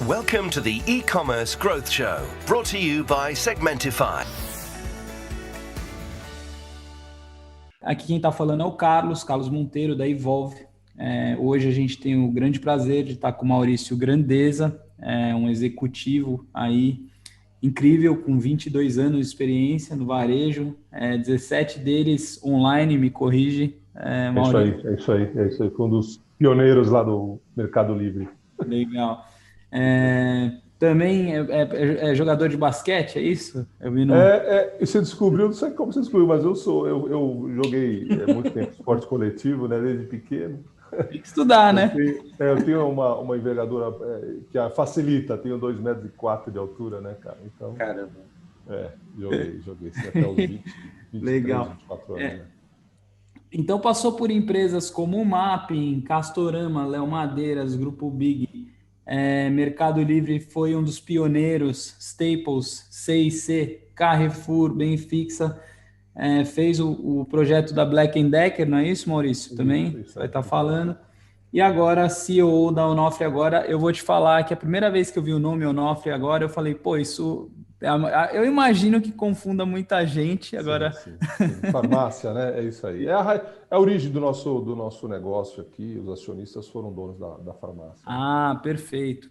Welcome to the E-Commerce Growth Show, brought to you by Segmentify. Aqui quem está falando é o Carlos Monteiro, da Evolve. Hoje a gente tem o grande prazer de estar com o Maurício Grandeza, um executivo aí incrível, com 22 anos de experiência no varejo, 17 deles online, me corrige, Maurício. É isso aí. Foi um dos pioneiros lá do Mercado Livre. Legal. Também é jogador de basquete, é isso? Eu vi Você descobriu, não sei como você descobriu, mas eu joguei muito tempo esporte coletivo, né, desde pequeno. Tem que estudar, né? Eu tenho uma envergadura que facilita, tenho 2,4 metros de altura, né, cara? Então, caramba. Joguei até os 23, Legal. 24 anos, né? Então passou por empresas como o Mapping, Castorama, Léo Madeiras, Grupo Big, Mercado Livre foi um dos pioneiros, Staples, C&C, Carrefour, Benfixa, fez o projeto da Black & Decker, não é isso, Maurício? Também Isso vai estar falando. E agora, CEO da Onofre. Agora, eu vou te falar que a primeira vez que eu vi o nome Onofre agora, eu falei, pô, isso... Eu imagino que confunda muita gente. Agora, sim. Farmácia, né? É isso aí. É a origem do nosso negócio aqui. Os acionistas foram donos da farmácia. Ah, perfeito.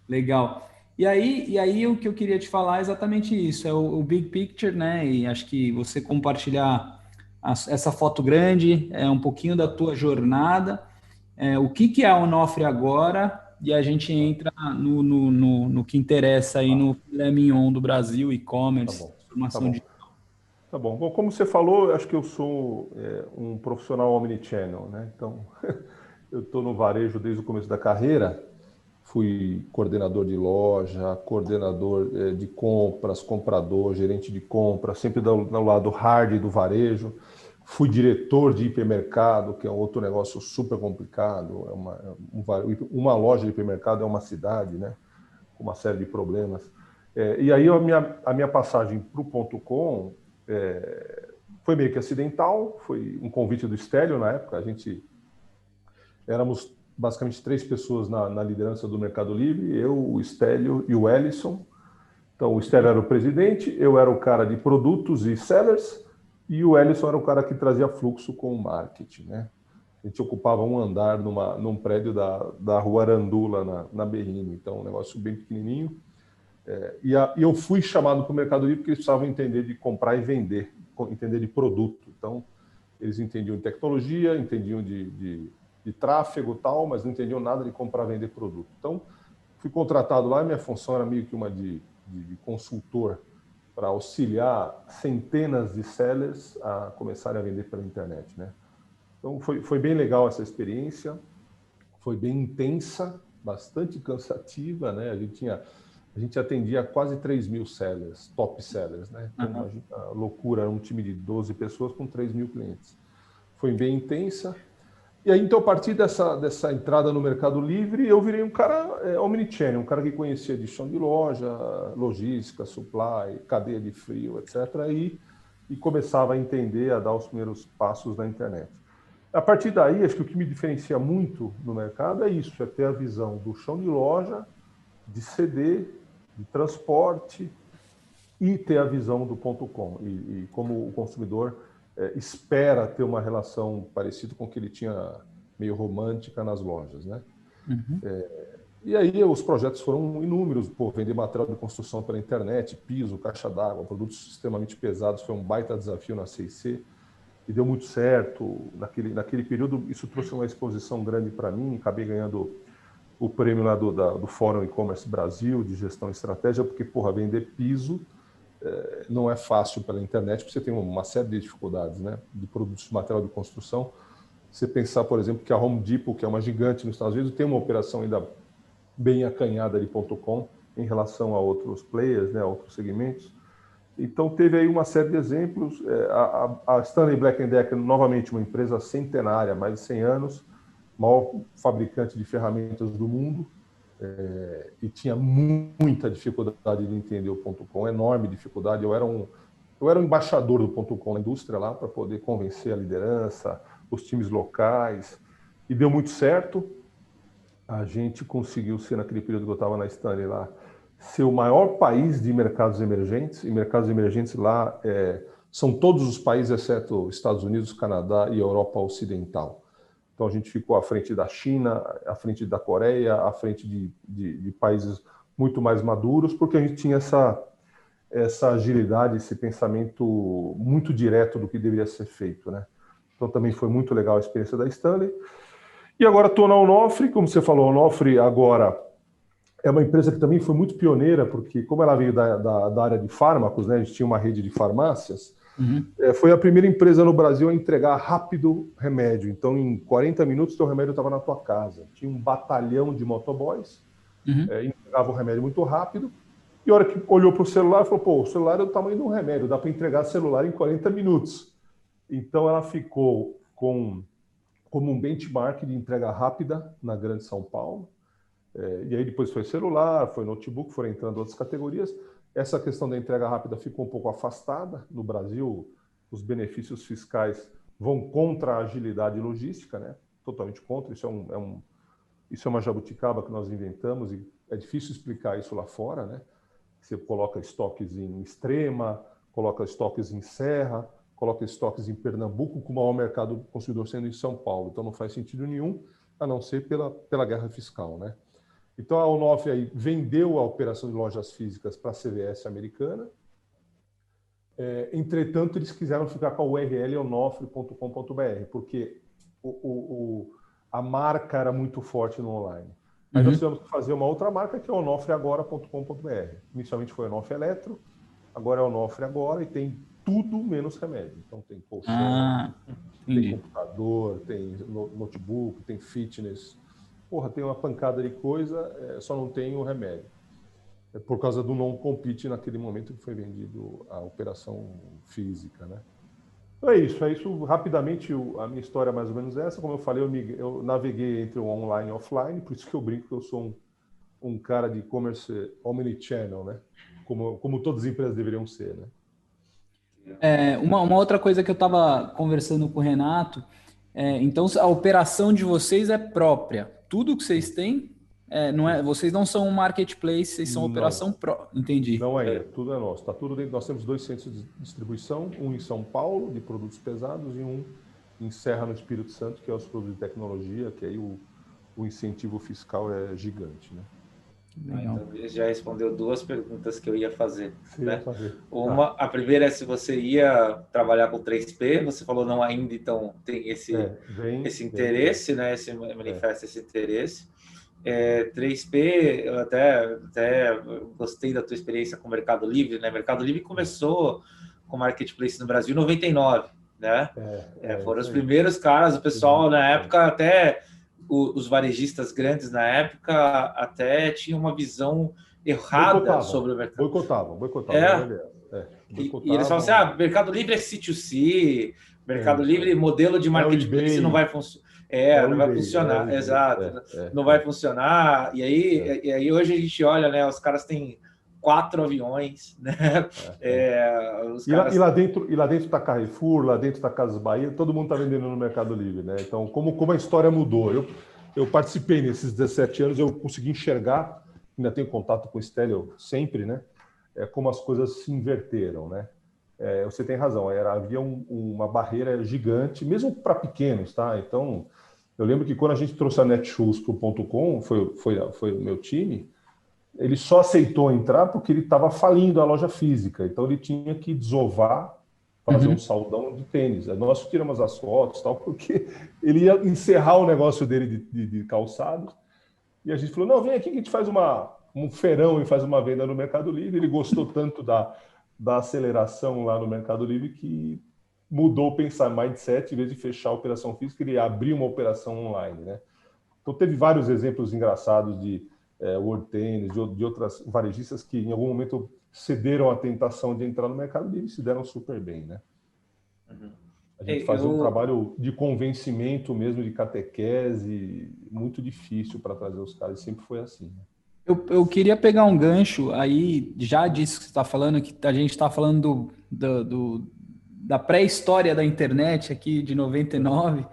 Legal. E aí o que eu queria te falar é exatamente isso, é o big picture, né? E acho que você compartilhar essa foto grande, um pouquinho da tua jornada, o que é a Onofre agora, e a gente entra no que interessa aí no filé mignon do Brasil, e-commerce, transformação digital. Tá bom. Bom, como você falou, eu acho que eu sou um profissional omnichannel, né? Então, eu estou no varejo desde o começo da carreira. Fui coordenador de loja, coordenador de compras, comprador, gerente de compras, sempre do lado hard do varejo. Fui diretor de hipermercado, que é outro negócio super complicado. Uma loja de hipermercado é uma cidade, né? Com uma série de problemas. E aí a minha passagem para o .com foi meio que acidental. Foi um convite do Stélio na época. Éramos basicamente 3 pessoas na liderança do Mercado Livre, eu, o Stélio e o Ellison. Então, o Stélio era o presidente, eu era o cara de produtos e sellers, e o Ellison era o cara que trazia fluxo com o marketing, né? A gente ocupava um andar num prédio da Rua Arandula, na Berrini, então um negócio bem pequenininho. E eu fui chamado para o Mercado Livre porque eles precisavam entender de comprar e vender, entender de produto. Então, eles entendiam de tecnologia, entendiam de tráfego e tal, mas não entendiam nada de comprar e vender produto. Então, fui contratado lá e minha função era meio que uma de consultor para auxiliar centenas de sellers a começarem a vender pela internet, né? Então, foi bem legal essa experiência, foi bem intensa, bastante cansativa, né? A gente atendia quase 3.000 sellers, top sellers, né? Então, a loucura, era um time de 12 pessoas com 3.000 clientes. Foi bem intensa. E aí, então, a partir dessa entrada no Mercado Livre, eu virei um cara omnichannel, um cara que conhecia de chão de loja, logística, supply, cadeia de frio, etc. E começava a entender, a dar os primeiros passos na internet. A partir daí, acho que o que me diferencia muito no mercado é isso, é ter a visão do chão de loja, de CD, de transporte e ter a visão do .com. E como o consumidor espera ter uma relação parecida com o que ele tinha meio romântica nas lojas, né? Uhum. E aí os projetos foram inúmeros, vender material de construção pela internet, piso, caixa d'água, produtos extremamente pesados, foi um baita desafio na C&C e deu muito certo. Naquele período isso trouxe uma exposição grande para mim, acabei ganhando o prêmio lá do Fórum E-Commerce Brasil de gestão e estratégia, porque vender piso não é fácil pela internet, porque você tem uma série de dificuldades, né? De produtos de material de construção. Você pensar, por exemplo, que a Home Depot, que é uma gigante nos Estados Unidos, tem uma operação ainda bem acanhada de .com em relação a outros players, né? A outros segmentos. Então, teve aí uma série de exemplos. A Stanley Black & Decker, novamente, uma empresa centenária, mais de 100 anos, maior fabricante de ferramentas do mundo, e tinha muita dificuldade de entender o .com, enorme dificuldade. Eu era um embaixador do .com na indústria lá para poder convencer a liderança, os times locais, e deu muito certo. a gente conseguiu ser, naquele período que eu estava na Stanley lá, ser o maior país de mercados emergentes, e mercados emergentes lá são todos os países, exceto Estados Unidos, Canadá e Europa Ocidental. Então a gente ficou à frente da China, à frente da Coreia, à frente de países muito mais maduros, porque a gente tinha essa agilidade, esse pensamento muito direto do que deveria ser feito, né? Então também foi muito legal a experiência da Stanley. E agora estou na Onofre, como você falou, a Onofre agora é uma empresa que também foi muito pioneira, porque como ela veio da área de fármacos, né, a gente tinha uma rede de farmácias, foi a primeira empresa no Brasil a entregar rápido remédio. Então, em 40 minutos, teu remédio estava na tua casa. Tinha um batalhão de motoboys, entregava o remédio muito rápido, e a hora que olhou para o celular, falou, pô, o celular é do tamanho de um remédio, dá para entregar celular em 40 minutos. Então, ela ficou como um benchmark de entrega rápida na Grande São Paulo. E aí depois foi celular, foi notebook, foram entrando outras categorias. Essa questão da entrega rápida ficou um pouco afastada. No Brasil, os benefícios fiscais vão contra a agilidade logística, né? Totalmente contra. Isso é uma jabuticaba que nós inventamos e é difícil explicar isso lá fora, né? Você coloca estoques em Extrema, coloca estoques em Serra, coloca estoques em Pernambuco, com o maior mercado do consumidor sendo em São Paulo. Então não faz sentido nenhum, a não ser pela guerra fiscal, né? Então a Onofre aí vendeu a operação de lojas físicas para a CVS americana. Entretanto, eles quiseram ficar com a URL onofre.com.br, porque a marca era muito forte no online. Aí nós tivemos que fazer uma outra marca, que é onofreagora.com.br. Inicialmente foi Onofre Eletro, agora é Onofre Agora, e tem tudo menos remédio. Então tem colchão, tem computador, tem notebook, tem fitness. Porra, tem uma pancada de coisa, só não tem o remédio. É por causa do non-compete naquele momento que foi vendido a operação física, né? Então é isso. Rapidamente, a minha história é mais ou menos essa. Como eu falei, eu naveguei entre o online e o offline, por isso que eu brinco que eu sou um cara de e-commerce omnichannel, né? Como todas as empresas deveriam ser, né? Uma outra coisa que eu estava conversando com o Renato, então a operação de vocês é própria. Tudo que vocês têm, vocês não são um marketplace, vocês são operação própria. Entendi. Não ainda, tudo é nosso. Tá tudo dentro. Nós temos 2 centros de distribuição, um em São Paulo, de produtos pesados, e um em Serra, no Espírito Santo, que é os produtos de tecnologia, que aí o incentivo fiscal é gigante, né? Então, ele já respondeu 2 perguntas que eu ia fazer. Sim, né? A primeira é se você ia trabalhar com 3P, você falou não ainda, então tem esse interesse, né? Manifesta esse interesse. 3P, eu até gostei da tua experiência com o Mercado Livre, né? Mercado Livre começou com marketplace no Brasil em 99, né? Foram os primeiros caras, o pessoal na época até... Os varejistas grandes na época até tinham uma visão errada sobre o mercado. Boicotavam. E eles falavam assim, Mercado Livre é C2C, Mercado Livre, modelo de marketplace não vai funcionar. Não vai funcionar, exato. Não vai funcionar. E aí hoje a gente olha, né? Os caras têm 4 aviões, né? E lá dentro está Carrefour, lá dentro está Casas Bahia, todo mundo está vendendo no Mercado Livre, né? Então, como a história mudou. Eu participei nesses 17 anos, eu consegui enxergar, ainda tenho contato com o Stélio sempre, né? Como as coisas se inverteram, né? Você tem razão, havia uma barreira gigante, mesmo para pequenos, tá? Então, eu lembro que quando a gente trouxe a Netshoes para o .com, foi o meu time, ele só aceitou entrar porque ele estava falindo a loja física. Então, ele tinha que desovar, fazer um saldão de tênis. Nós tiramos as fotos, tal, porque ele ia encerrar o negócio dele de calçado. E a gente falou, não, vem aqui que a gente faz um feirão e faz uma venda no Mercado Livre. Ele gostou tanto da aceleração lá no Mercado Livre que mudou o mindset. Em vez de fechar a operação física, ele abriu uma operação online, né? Então, teve vários exemplos engraçados de World Tennis, de outras varejistas que em algum momento cederam à tentação de entrar no Mercado Livre e se deram super bem, né? A gente fazia um trabalho de convencimento mesmo, de catequese, muito difícil para trazer os caras, sempre foi assim, né? Eu queria pegar um gancho aí, já disso que você está falando, que a gente está falando da pré-história da internet aqui de 99,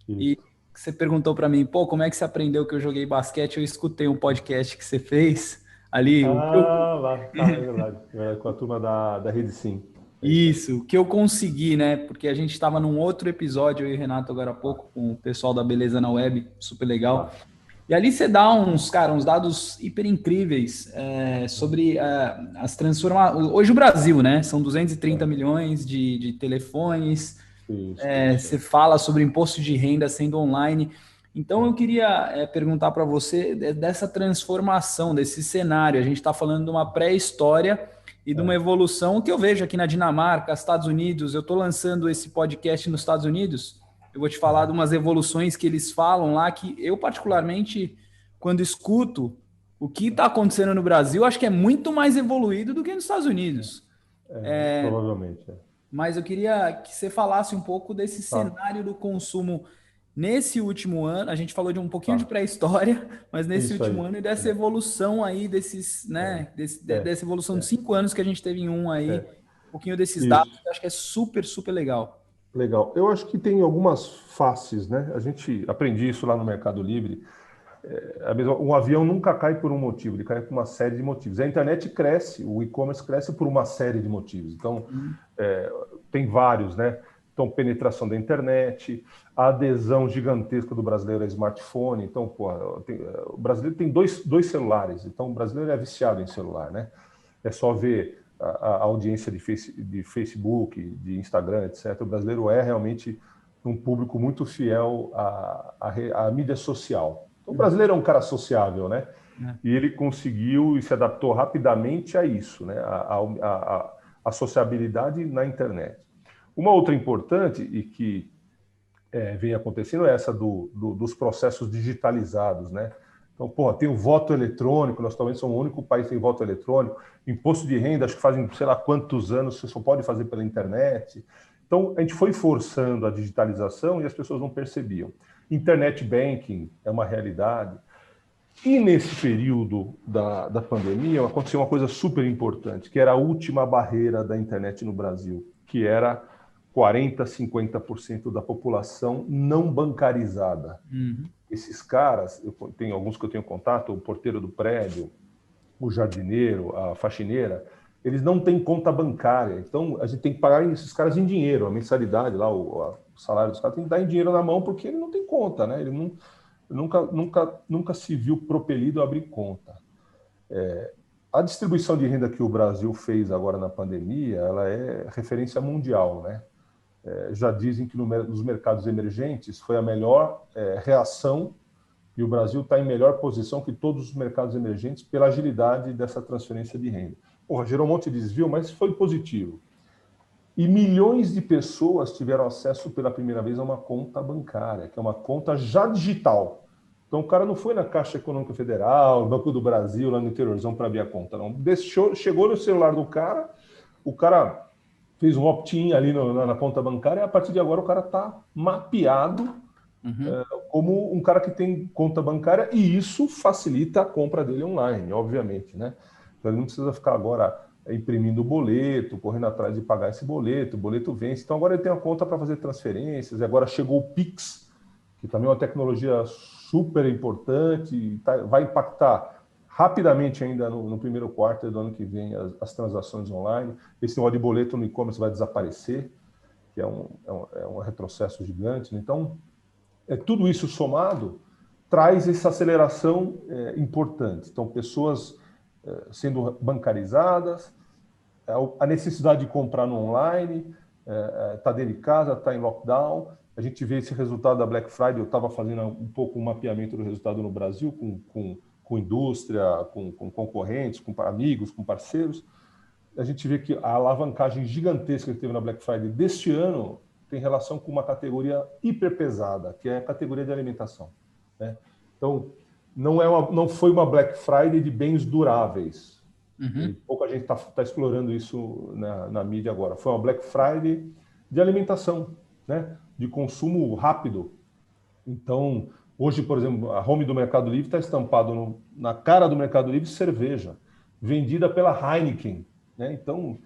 e você perguntou para mim, pô, como é que você aprendeu que eu joguei basquete? Eu escutei um podcast que você fez ali. É verdade. Com a turma da Rede Sim. Isso, o que eu consegui, né? Porque a gente estava num outro episódio, eu e o Renato agora há pouco, com o pessoal da Beleza na Web, super legal. E ali você dá uns dados hiper incríveis sobre as transformações. Hoje o Brasil, né? São 230 milhões de telefones. Você fala sobre imposto de renda sendo online. Então eu queria perguntar para você dessa transformação, desse cenário. A gente está falando de uma pré-história e de uma evolução que eu vejo aqui na Dinamarca, Estados Unidos. Eu estou lançando esse podcast nos Estados Unidos. Eu vou te falar de umas evoluções que eles falam lá, que eu particularmente, quando escuto o que está acontecendo no Brasil, acho que é muito mais evoluído do que nos Estados Unidos. Provavelmente. Mas eu queria que você falasse um pouco desse cenário do consumo nesse último ano. A gente falou de um pouquinho de pré-história, mas nesse último ano e dessa evolução aí desses, né? Dessa evolução de 5 anos que a gente teve em um aí, um pouquinho desses dados, que eu acho que é super, super legal. Legal. Eu acho que tem algumas faces, né? A gente aprendi isso lá no Mercado Livre. Um avião nunca cai por um motivo, ele cai por uma série de motivos. A internet cresce, o e-commerce cresce por uma série de motivos. Então, tem vários, né? Então, penetração da internet, a adesão gigantesca do brasileiro a smartphone. Então, o brasileiro tem dois celulares, então o brasileiro é viciado em celular, né? É só ver a audiência de Facebook, de Instagram, etc. O brasileiro é realmente um público muito fiel à mídia social. Então, o brasileiro é um cara sociável, né? E ele conseguiu e se adaptou rapidamente a isso, né? A sociabilidade na internet. Uma outra importante e que vem acontecendo é essa dos processos digitalizados, né? Então, tem o voto eletrônico, nós talvez somos o único país que tem voto eletrônico, imposto de renda, acho que fazem sei lá quantos anos, você só pode fazer pela internet. Então, a gente foi forçando a digitalização e as pessoas não percebiam. Internet banking é uma realidade. E nesse período da pandemia, aconteceu uma coisa super importante, que era a última barreira da internet no Brasil, que era 40%, 50% da população não bancarizada. Esses caras, tem alguns que eu tenho contato, o porteiro do prédio, o jardineiro, a faxineira, eles não têm conta bancária. Então, a gente tem que pagar esses caras em dinheiro, a mensalidade lá, o salário dos caras tem que dar em dinheiro na mão, porque ele não tem conta, né? Ele nunca se viu propelido a abrir conta. A distribuição de renda que o Brasil fez agora na pandemia, ela é referência mundial, né? Já dizem que nos mercados emergentes foi a melhor reação e o Brasil está em melhor posição que todos os mercados emergentes pela agilidade dessa transferência de renda. Gerou um monte de desvio, mas foi positivo. E milhões de pessoas tiveram acesso pela primeira vez a uma conta bancária, que é uma conta já digital. Então, o cara não foi na Caixa Econômica Federal, no Banco do Brasil, lá no interiorzão, para abrir a conta, não. Chegou no celular do cara, o cara fez um opt-in ali na conta bancária, e a partir de agora o cara está mapeado como um cara que tem conta bancária, e isso facilita a compra dele online, obviamente, né? Então, ele não precisa ficar agora imprimindo o boleto, correndo atrás de pagar esse boleto, o boleto vence. Então, agora ele tem uma conta para fazer transferências, e agora chegou o Pix, que também é uma tecnologia super importante, vai impactar rapidamente ainda no primeiro quarto do ano que vem as transações online. Esse negócio de boleto no e-commerce vai desaparecer, que é um retrocesso gigante. Então, tudo isso somado traz essa aceleração importante. Então, pessoas sendo bancarizadas, a necessidade de comprar no online, está dentro de casa, está em lockdown. A gente vê esse resultado da Black Friday. Eu estava fazendo um pouco um mapeamento do resultado no Brasil com indústria, com concorrentes, com amigos, com parceiros. A gente vê que a alavancagem gigantesca que teve na Black Friday deste ano tem relação com uma categoria hiperpesada, que é a categoria de alimentação, né? Então, não foi uma Black Friday de bens duráveis. E pouca gente está explorando isso na mídia agora. Foi uma Black Friday de alimentação, né? De consumo rápido. Então, hoje, por exemplo, a home do Mercado Livre está estampado na cara do Mercado Livre cerveja, vendida pela Heineken, né? Então,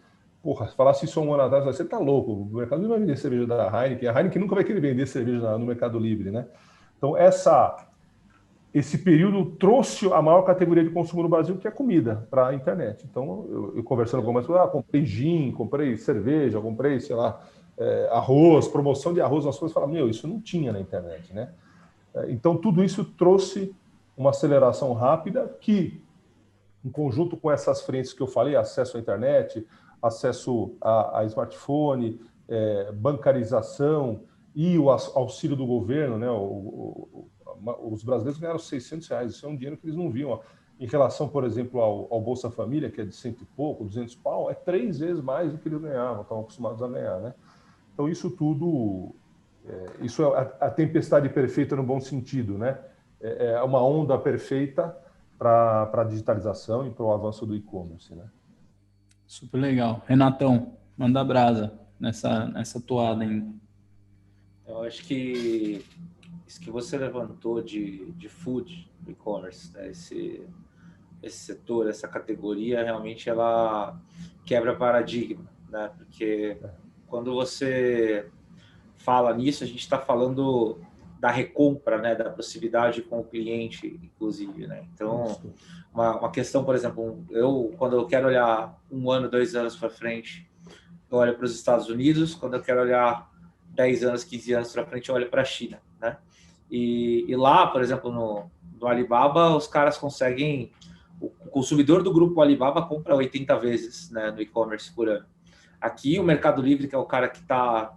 se falasse isso há um ano atrás, você está louco, o Mercado Livre vai vender cerveja da Heineken, a Heineken nunca vai querer vender cerveja no Mercado Livre, né? Então, esse período trouxe a maior categoria de consumo no Brasil, que é comida, para a internet. Então, eu conversando com algumas pessoas, comprei gin, comprei cerveja, comprei, sei lá, arroz, promoção de arroz, umas coisas, falaram, isso não tinha na internet, né? Então, tudo isso trouxe uma aceleração rápida que, em conjunto com essas frentes que eu falei, acesso à internet, acesso a smartphone, bancarização e o auxílio do governo, né? Os brasileiros ganharam R$600, isso é um dinheiro que eles não viam. Em relação, por exemplo, ao Bolsa Família, que é de 100 e pouco, 200 pau, é 3 vezes mais do que eles ganhavam, estão acostumados a ganhar, né? Então, isso tudo, isso é a tempestade perfeita no bom sentido, né? É uma onda perfeita para a digitalização e para o avanço do e-commerce, né? Super legal. Renatão, manda brasa nessa toada ainda. Eu acho que isso que você levantou de food, e-commerce, né? Esse setor, essa categoria, realmente ela quebra paradigma, né? Porque quando você fala nisso, a gente está falando da recompra, né? Da proximidade com o cliente, inclusive, né? Então, uma questão, por exemplo, quando eu quero olhar 1 ano, 2 anos para frente, eu olho para os Estados Unidos. Quando eu quero olhar 10 anos, 15 anos para frente, eu olho para a China, né? E lá, por exemplo, no Alibaba, os caras conseguem... O consumidor do grupo Alibaba compra 80 vezes, né, no e-commerce por ano. Aqui, o Mercado Livre, que é o cara que está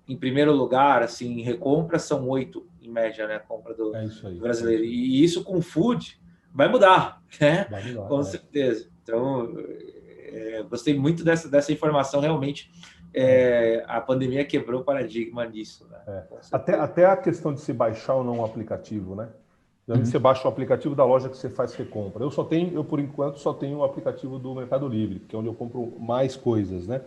em primeiro lugar, assim, em recompra, são 8, em média, né, compra do brasileiro. E isso com food vai mudar, né? Vai mudar, com certeza. Então, gostei muito dessa informação, realmente. A pandemia quebrou o paradigma nisso, né? Até a questão de se baixar ou não um aplicativo, né? Você baixa o aplicativo da loja que você faz recompra. Eu por enquanto só tenho o aplicativo do Mercado Livre, que é onde eu compro mais coisas, né?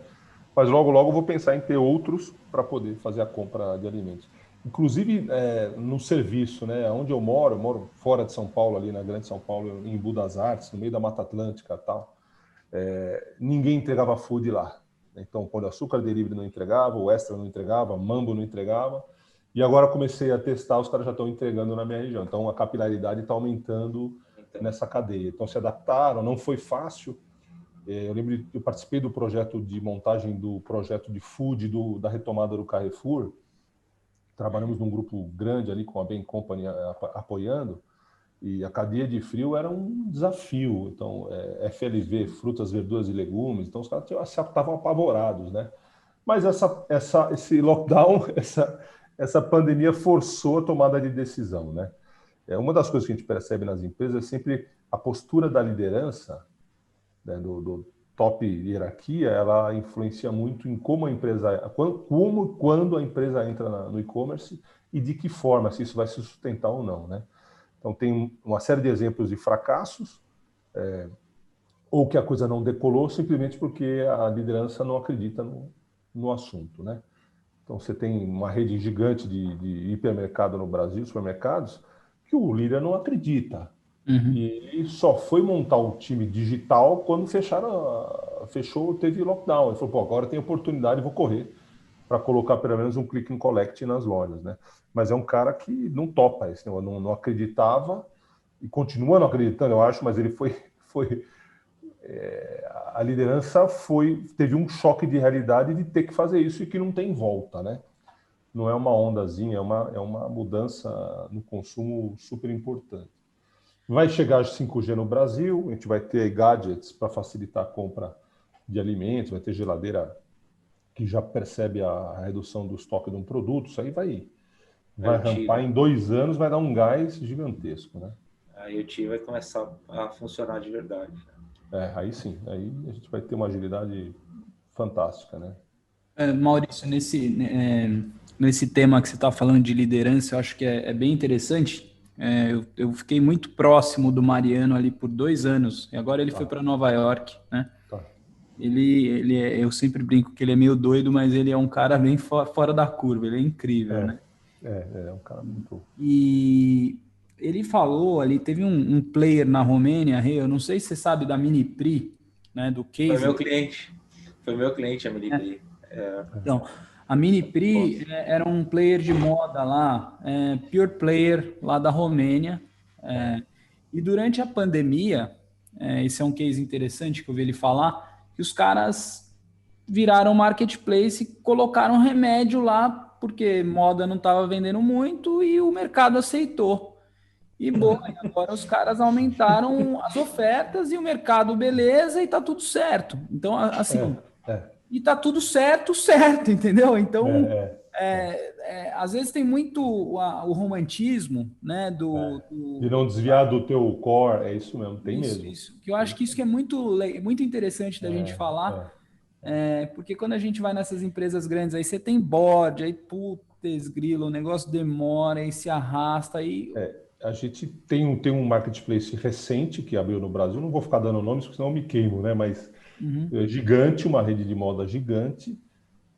Mas logo eu vou pensar em ter outros para poder fazer a compra de alimentos. Inclusive no serviço, né? Onde eu moro fora de São Paulo, ali na Grande São Paulo, em Embu das Artes, no meio da Mata Atlântica e tal. Ninguém entregava food lá. Então, o Pão de Açúcar Delivery não entregava, o Extra não entregava, Mambo não entregava. E agora comecei a testar, os caras já estão entregando na minha região. Então, a capilaridade está aumentando nessa cadeia. Então, se adaptaram, não foi fácil. Eu lembro que eu participei do projeto de montagem do projeto de food da retomada do Carrefour. Trabalhamos num grupo grande ali com a Bain Company apoiando. E a cadeia de frio era um desafio. Então, FLV, frutas, verduras e legumes. Então, os caras estavam apavorados, né? Mas esse lockdown, essa pandemia forçou a tomada de decisão, né? Uma das coisas que a gente percebe nas empresas é sempre a postura da liderança, né, do top hierarquia, ela influencia muito em como a empresa, quando a empresa entra no e-commerce e de que forma, se isso vai se sustentar ou não, né? Então, tem uma série de exemplos de fracassos, ou que a coisa não decolou simplesmente porque a liderança não acredita no assunto, né? Então, você tem uma rede gigante de hipermercado no Brasil, supermercados, que o líder não acredita. E ele só foi montar o time digital quando fechou, teve lockdown. Ele falou, pô, agora tem oportunidade, vou correr para colocar pelo menos um click and collect nas lojas, né? Mas é um cara que não topa isso, não acreditava e continua não acreditando, eu acho, mas ele a liderança teve um choque de realidade de ter que fazer isso e que não tem volta, né? Não é uma ondazinha, é uma mudança no consumo super importante. Vai chegar 5G no Brasil, a gente vai ter gadgets para facilitar a compra de alimentos, vai ter geladeira que já percebe a redução do estoque de um produto, isso aí vai rampar em 2 anos, vai dar um gás gigantesco, né? A IoT vai começar a funcionar de verdade. Aí sim, aí a gente vai ter uma agilidade fantástica, né? Maurício, nesse tema que você está falando de liderança, eu acho que é bem interessante. Eu fiquei muito próximo do Mariano ali por 2 anos, e agora ele foi para Nova York, né? Tá. Eu sempre brinco que ele é meio doido, mas ele é um cara bem fora da curva, ele é incrível, né? É um cara muito... E ele falou ali, teve um player na Romênia, eu não sei se você sabe da Minipri, né, do case. Foi meu cliente a Minipri. Então, A Minipri era um player de moda lá, pure player lá da Romênia. E durante a pandemia, esse é um case interessante que eu vi ele falar, que os caras viraram marketplace e colocaram remédio lá, porque moda não estava vendendo muito e o mercado aceitou. E boa, agora os caras aumentaram as ofertas e o mercado, beleza, e tá tudo certo. Então, assim, e tá tudo certo, entendeu? Então, às vezes tem muito o romantismo, né? De não desviar do teu core, é isso mesmo, tem mesmo. Isso, que eu acho que isso que é muito interessante da gente falar, porque quando a gente vai nessas empresas grandes, aí você tem board, aí putz, grilo, o negócio demora, aí se arrasta, aí... A gente tem um marketplace recente que abriu no Brasil, não vou ficar dando nomes, porque senão eu me queimo, né? Mas é gigante, uma rede de moda gigante,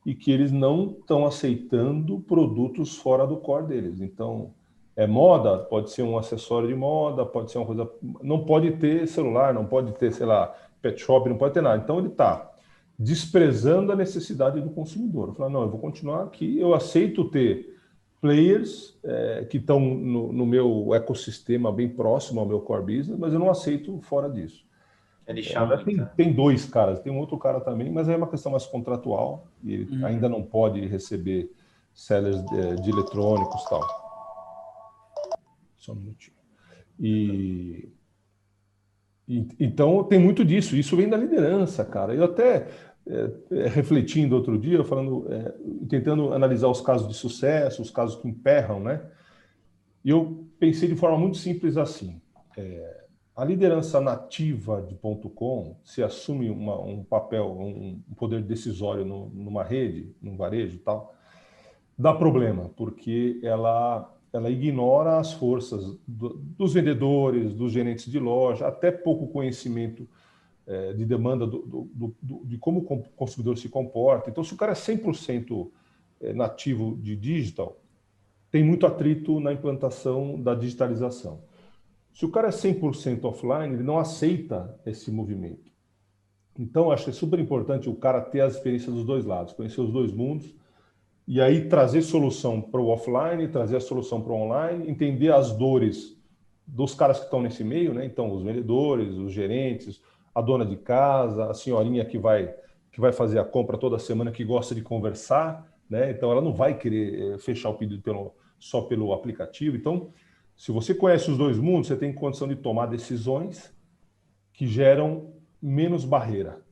e que eles não estão aceitando produtos fora do core deles. Então, moda, pode ser um acessório de moda, pode ser uma coisa... Não pode ter celular, não pode ter, sei lá, pet shop, não pode ter nada. Então, ele está desprezando a necessidade do consumidor. Eu falo, não, eu vou continuar aqui, eu aceito ter players que estão no meu ecossistema bem próximo ao meu core business, mas eu não aceito fora disso. Tem dois caras, tem um outro cara também, mas é uma questão mais contratual, e ele ainda não pode receber sellers de eletrônicos e tal. Só um minutinho. Então tem muito disso, isso vem da liderança, cara. Eu até refletindo outro dia, tentando analisar os casos de sucesso, os casos que emperram, né? E eu pensei de forma muito simples assim: a liderança nativa de .com, se assume um papel, um poder decisório numa rede, num varejo e tal, dá problema, porque ela ignora as forças dos vendedores, dos gerentes de loja, até pouco conhecimento de demanda de como o consumidor se comporta. Então, se o cara é 100% nativo de digital, tem muito atrito na implantação da digitalização. Se o cara é 100% offline, ele não aceita esse movimento. Então, acho que é super importante o cara ter as experiências dos dois lados, conhecer os dois mundos, e aí trazer solução para o offline, trazer a solução para o online, entender as dores dos caras que estão nesse meio, né? Então, os vendedores, os gerentes, a dona de casa, a senhorinha que vai fazer a compra toda semana, que gosta de conversar, né? Então, ela não vai querer fechar o pedido só pelo aplicativo. Então, se você conhece os dois mundos, você tem condição de tomar decisões que geram menos barreira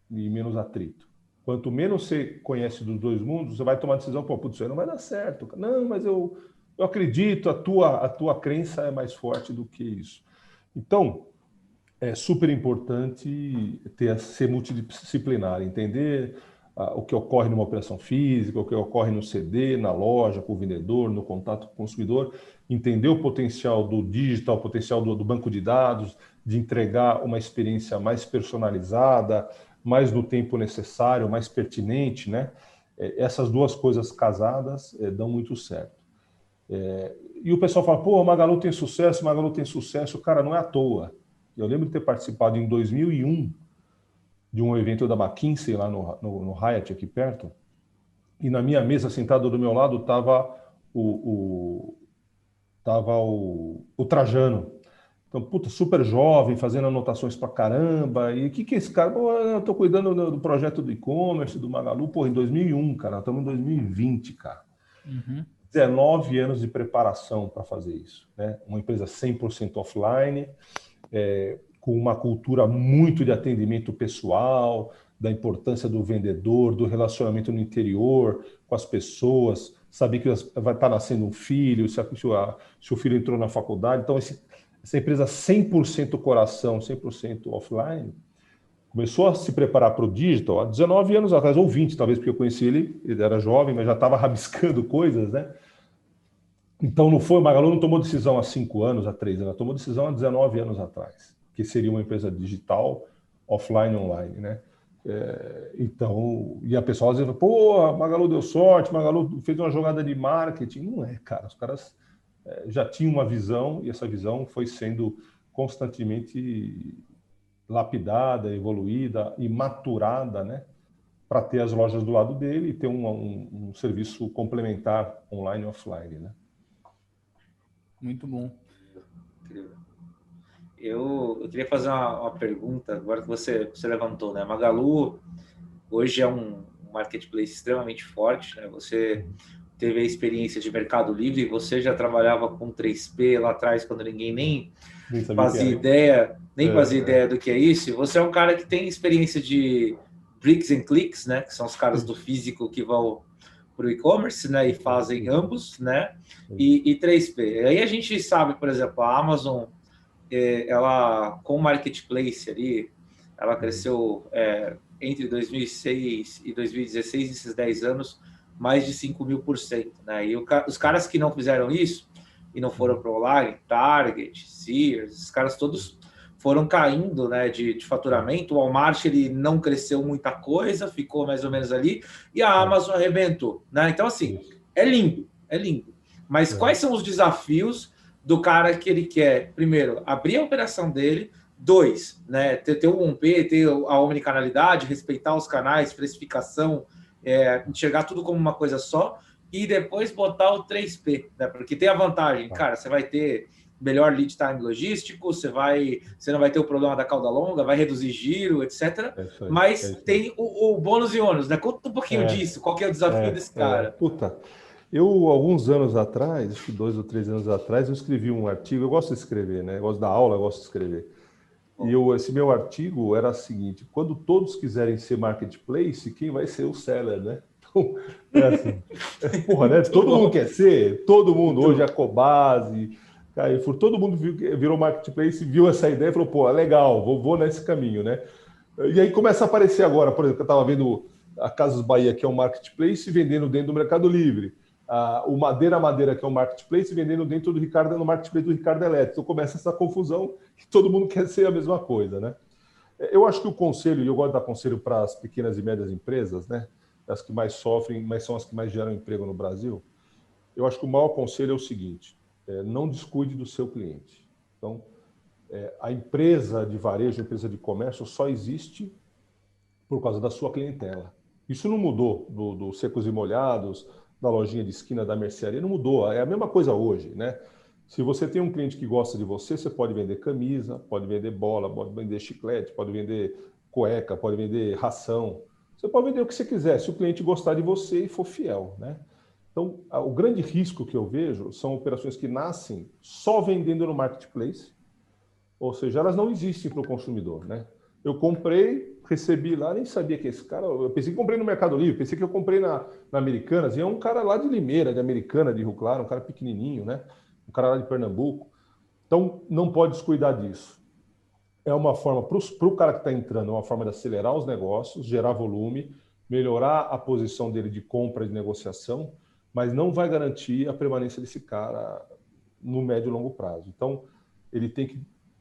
e menos atrito. Quanto menos você conhece dos dois mundos, você vai tomar a decisão, putz, isso aí não vai dar certo. Não, mas eu acredito, a tua crença é mais forte do que isso. Então, é super importante ser multidisciplinar, entender o que ocorre numa operação física, o que ocorre no CD, na loja, com o vendedor, no contato com o consumidor, entender o potencial do digital, o potencial do banco de dados, de entregar uma experiência mais personalizada, mais no tempo necessário, mais pertinente, né? Essas duas coisas casadas dão muito certo. E o pessoal fala, pô, Magalu tem sucesso. Cara, não é à toa. Eu lembro de ter participado em 2001 de um evento da McKinsey lá no Hyatt, aqui perto, e na minha mesa, sentado do meu lado, estava o Trajano. Então, puta, super jovem, fazendo anotações pra caramba. E o que é esse cara? Pô, eu tô cuidando do projeto do e-commerce, do Magalu, pô, em 2001, cara. Estamos em 2020, cara. 19 anos de preparação para fazer isso, né? Uma empresa 100% offline, com uma cultura muito de atendimento pessoal, da importância do vendedor, do relacionamento no interior com as pessoas, saber que vai estar nascendo um filho, se o filho entrou na faculdade. Então, essa empresa 100% coração, 100% offline, começou a se preparar para o digital há 19 anos atrás, ou 20, talvez, porque eu conheci ele era jovem, mas já estava rabiscando coisas, né? Então, o Magalu não tomou decisão há 5 anos, há 3 anos, ela tomou decisão há 19 anos atrás, que seria uma empresa digital, offline, online, né? Então, e a pessoa às vezes fala, pô, a Magalu deu sorte, Magalu fez uma jogada de marketing. Não é, cara, os caras já tinham uma visão, e essa visão foi sendo constantemente lapidada, evoluída e maturada, né? para ter as lojas do lado dele e ter um serviço complementar online e offline, né? Muito bom. Incrível. Eu queria fazer uma pergunta, agora que você levantou, né? Magalu hoje é um marketplace extremamente forte, né? Você teve a experiência de Mercado Livre, você já trabalhava com 3P lá atrás, quando ninguém nem fazia ideia, ideia do que é isso. Você é um cara que tem experiência de bricks and clicks, né? Que são os caras do físico que vão para o e-commerce, né? E fazem ambos, né? E 3P. Aí a gente sabe, por exemplo, a Amazon, ela com o marketplace ali, ela cresceu entre 2006 e 2016, nesses 10 anos, mais de 5.000%, né? E os caras que não fizeram isso e não foram para o online, Target, Sears, esses caras todos foram caindo, né, de faturamento. O Walmart, ele não cresceu muita coisa, ficou mais ou menos ali, e a Amazon arrebentou, né? Então, assim, é lindo. Mas quais são os desafios do cara que ele quer, primeiro, abrir a operação dele, 2, né, ter o 1P, ter a omnicanalidade, respeitar os canais, precificação, enxergar tudo como uma coisa só, e depois botar o 3P, né? Porque tem a vantagem, cara, você vai ter melhor lead time logístico, você não vai ter o problema da cauda longa, vai reduzir giro, etc. Mas tem o bônus e ônus, né? Conta um pouquinho disso, qual que é o desafio desse cara? Eu, alguns anos atrás, acho que 2 ou 3 anos atrás, eu escrevi um artigo, eu gosto de escrever, né? Eu gosto da aula, eu gosto de escrever. E esse meu artigo era o seguinte: quando todos quiserem ser marketplace, quem vai ser o seller, né? Então, assim, porra, né? Todo mundo quer ser, todo mundo, hoje a Cobase, Carrefour, todo mundo virou marketplace, viu essa ideia e falou, pô, é legal, vou nesse caminho, né? E aí começa a aparecer agora, por exemplo, eu estava vendo a Casas Bahia, que é um marketplace, vendendo dentro do Mercado Livre. O Madeira, que é um marketplace, vendendo dentro no marketplace do Ricardo Eletro. Então começa essa confusão que todo mundo quer ser a mesma coisa, né? Eu acho que o conselho, e eu gosto de dar conselho para as pequenas e médias empresas, né? As que mais sofrem, mas são as que mais geram emprego no Brasil. Eu acho que o maior conselho é o seguinte: não descuide do seu cliente. Então, a empresa de varejo, a empresa de comércio só existe por causa da sua clientela. Isso não mudou do secos e molhados, da lojinha de esquina, da mercearia, não mudou. É a mesma coisa hoje, né? Se você tem um cliente que gosta de você, você pode vender camisa, pode vender bola, pode vender chiclete, pode vender cueca, pode vender ração. Você pode vender o que você quiser, se o cliente gostar de você e for fiel, né? Então, o grande risco que eu vejo são operações que nascem só vendendo no marketplace, ou seja, elas não existem para o consumidor, né? Eu comprei, recebi lá, nem sabia que esse cara... Eu pensei que comprei no Mercado Livre, pensei que eu comprei na Americanas, e é um cara lá de Limeira, de Americana, de Rio Claro, um cara pequenininho, né? Um cara lá de Pernambuco. Então, não pode descuidar disso. É uma forma, para o cara que está entrando, é uma forma de acelerar os negócios, gerar volume, melhorar a posição dele de compra e de negociação, mas não vai garantir a permanência desse cara no médio e longo prazo. Então, ele tem que,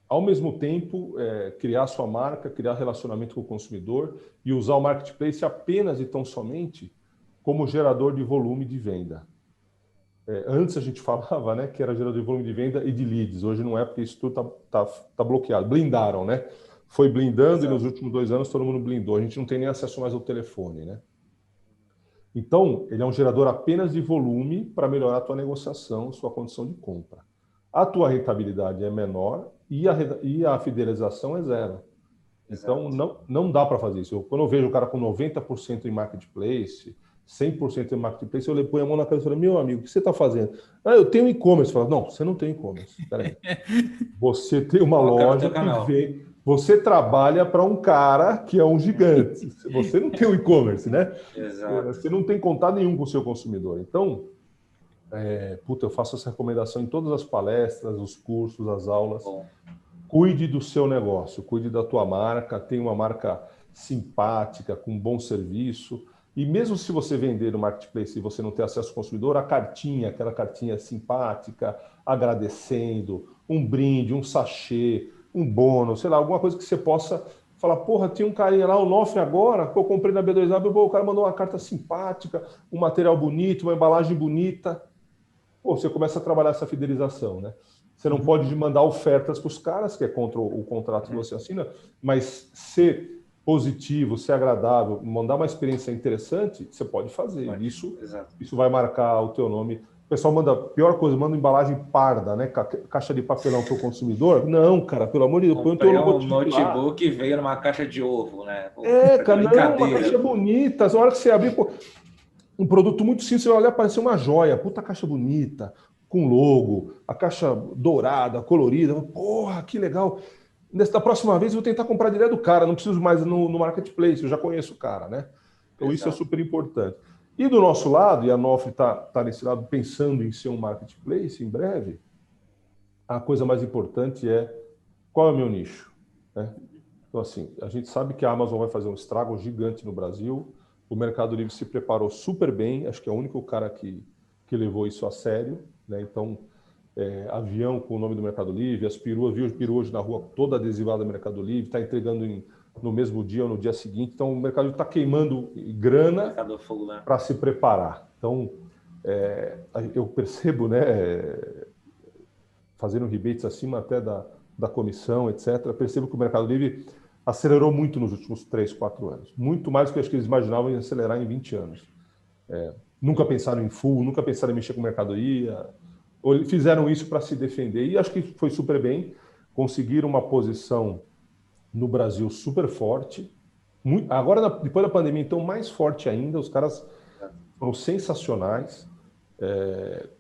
ao mesmo tempo, criar sua marca, criar relacionamento com o consumidor e usar o marketplace apenas e tão somente como gerador de volume de venda. Antes a gente falava, né, que era gerador de volume de venda e de leads. Hoje não é, porque isso tudo tá bloqueado. Blindaram, né? Foi blindando. Exato. E nos últimos 2 anos todo mundo blindou. A gente não tem nem acesso mais ao telefone, né? Então, ele é um gerador apenas de volume para melhorar a tua negociação, sua condição de compra. A tua rentabilidade é menor e a fidelização é zero. Exato. Então, não dá para fazer isso. Quando eu vejo o cara com 90% em marketplace, 100% em marketplace, eu ponho a mão na cabeça e falo, meu amigo, o que você está fazendo? Eu tenho e-commerce. Falo, não, você não tem e-commerce. Peraí. Você tem uma loja que vem... Você trabalha para um cara que é um gigante. Você não tem o e-commerce, né? Exato. Você não tem contato nenhum com o seu consumidor. Então, eu faço essa recomendação em todas as palestras, os cursos, as aulas. Bom. Cuide do seu negócio, cuide da tua marca, tenha uma marca simpática, com bom serviço. E mesmo se você vender no marketplace e você não ter acesso ao consumidor, aquela cartinha simpática, agradecendo, um brinde, um sachê, um bônus, sei lá, alguma coisa que você possa falar, porra, tinha um carinha lá, o Nofre agora, que eu comprei na B2W, o cara mandou uma carta simpática, um material bonito, uma embalagem bonita. Pô, você começa a trabalhar essa fidelização, né? Você não pode mandar ofertas para os caras, que é contra o contrato que você assina, mas ser positivo, ser agradável, mandar uma experiência interessante, você pode fazer. Isso vai marcar o teu nome. O pessoal manda, pior coisa, manda embalagem parda, né? Caixa de papelão para o consumidor. Não, cara, pelo amor de Deus, põe o teu logotipo lá. Notebook e veio numa caixa de ovo, né? Cara, não, uma caixa bonita. Na hora que você abrir, um produto muito simples, você vai olhar, parece uma joia. Puta caixa bonita, com logo, a caixa dourada, colorida. Porra, que legal. Da próxima vez eu vou tentar comprar direto do cara, não preciso mais no marketplace, eu já conheço o cara, né? Então isso é super importante. E do nosso lado, e a Nofre está nesse lado pensando em ser um marketplace em breve, a coisa mais importante é qual é o meu nicho, né? Então assim, a gente sabe que a Amazon vai fazer um estrago gigante no Brasil, o Mercado Livre se preparou super bem, acho que é o único cara que levou isso a sério, né? Então, avião com o nome do Mercado Livre, as peruas, viu peru hoje na rua toda adesivada do Mercado Livre, está entregando no mesmo dia ou no dia seguinte. Então, o Mercado Livre está queimando grana para se preparar. Então, eu percebo, né, fazendo rebates acima até da comissão, etc., percebo que o Mercado Livre acelerou muito nos últimos 3, 4 anos. Muito mais do que acho que eles imaginavam em acelerar em 20 anos. Nunca pensaram em full, nunca pensaram em mexer com mercadoria. Fizeram isso para se defender e acho que foi super bem. Conseguiram uma posição no Brasil super forte. Agora, depois da pandemia, então, mais forte ainda. Os caras foram sensacionais.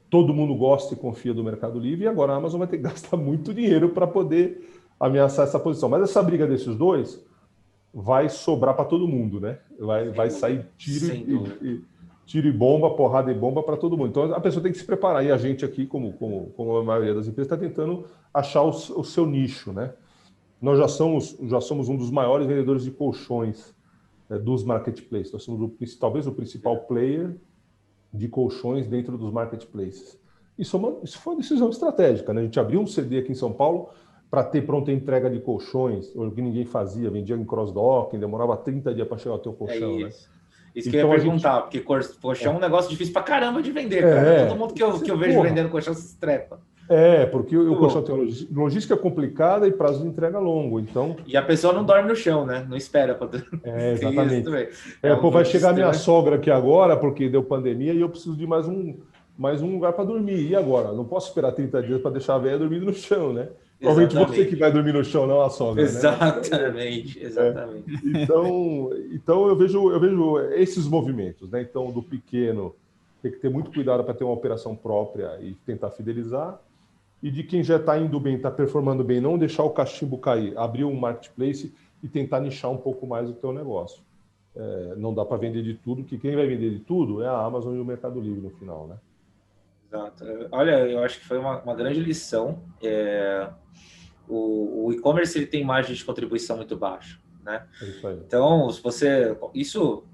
Todo mundo gosta e confia do Mercado Livre. E agora a Amazon vai ter que gastar muito dinheiro para poder ameaçar essa posição. Mas essa briga desses dois vai sobrar para todo mundo, né? Vai sair tiro e bomba, porrada e bomba para todo mundo. Então, a pessoa tem que se preparar. E a gente aqui, como a maioria das empresas, está tentando achar o seu nicho, né? Nós já somos um dos maiores vendedores de colchões dos marketplaces. Nós somos talvez o principal player de colchões dentro dos marketplaces. Isso foi uma decisão estratégica, né? A gente abriu um CD aqui em São Paulo para ter pronta entrega de colchões, o que ninguém fazia, vendia em cross-docking, demorava 30 dias para chegar ao teu colchão, né? Isso que eu ia perguntar, porque colchão é um negócio difícil pra caramba de vender, cara. Todo mundo que eu vejo vendendo colchão se estrepa. Porque o colchão tem logística complicada e prazo de entrega longo, então... E a pessoa não dorme no chão, né? Não espera pra... exatamente. Vai chegar minha sogra aqui agora, porque deu pandemia, e eu preciso de mais um lugar para dormir. E agora? Não posso esperar 30 dias para deixar a velha dormindo no chão, né? Provavelmente você que vai dormir no chão, não a sogra. Exatamente, né? Exatamente. Então eu vejo esses movimentos, né? Então, do pequeno, tem que ter muito cuidado para ter uma operação própria e tentar fidelizar. E de quem já está indo bem, está performando bem, não deixar o cachimbo cair, abrir um marketplace e tentar nichar um pouco mais o teu negócio. Não dá para vender de tudo, que quem vai vender de tudo é a Amazon e o Mercado Livre no final, né? Exato. Olha, eu acho que foi uma grande lição. O e-commerce ele tem margem de contribuição muito baixa, né? Isso aí. Então,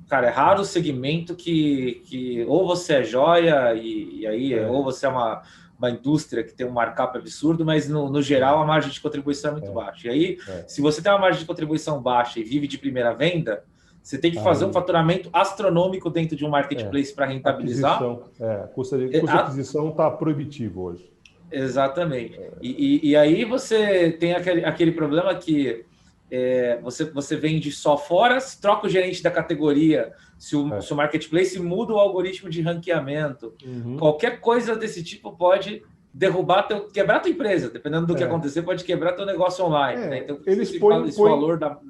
cara, é raro o segmento que ou você é joia e aí ou você é uma indústria que tem um markup absurdo, mas no geral a margem de contribuição é muito baixa. E aí, se você tem uma margem de contribuição baixa e vive de primeira venda, você tem que fazer um faturamento astronômico dentro de um marketplace para rentabilizar. Custo de aquisição está proibitivo hoje. Exatamente. E aí você tem aquele problema que você vende só fora, troca o gerente da categoria, se o marketplace muda o algoritmo de ranqueamento, qualquer coisa desse tipo pode quebrar tua empresa, dependendo do que acontecer, pode quebrar teu negócio online. Né? Então, esse valor da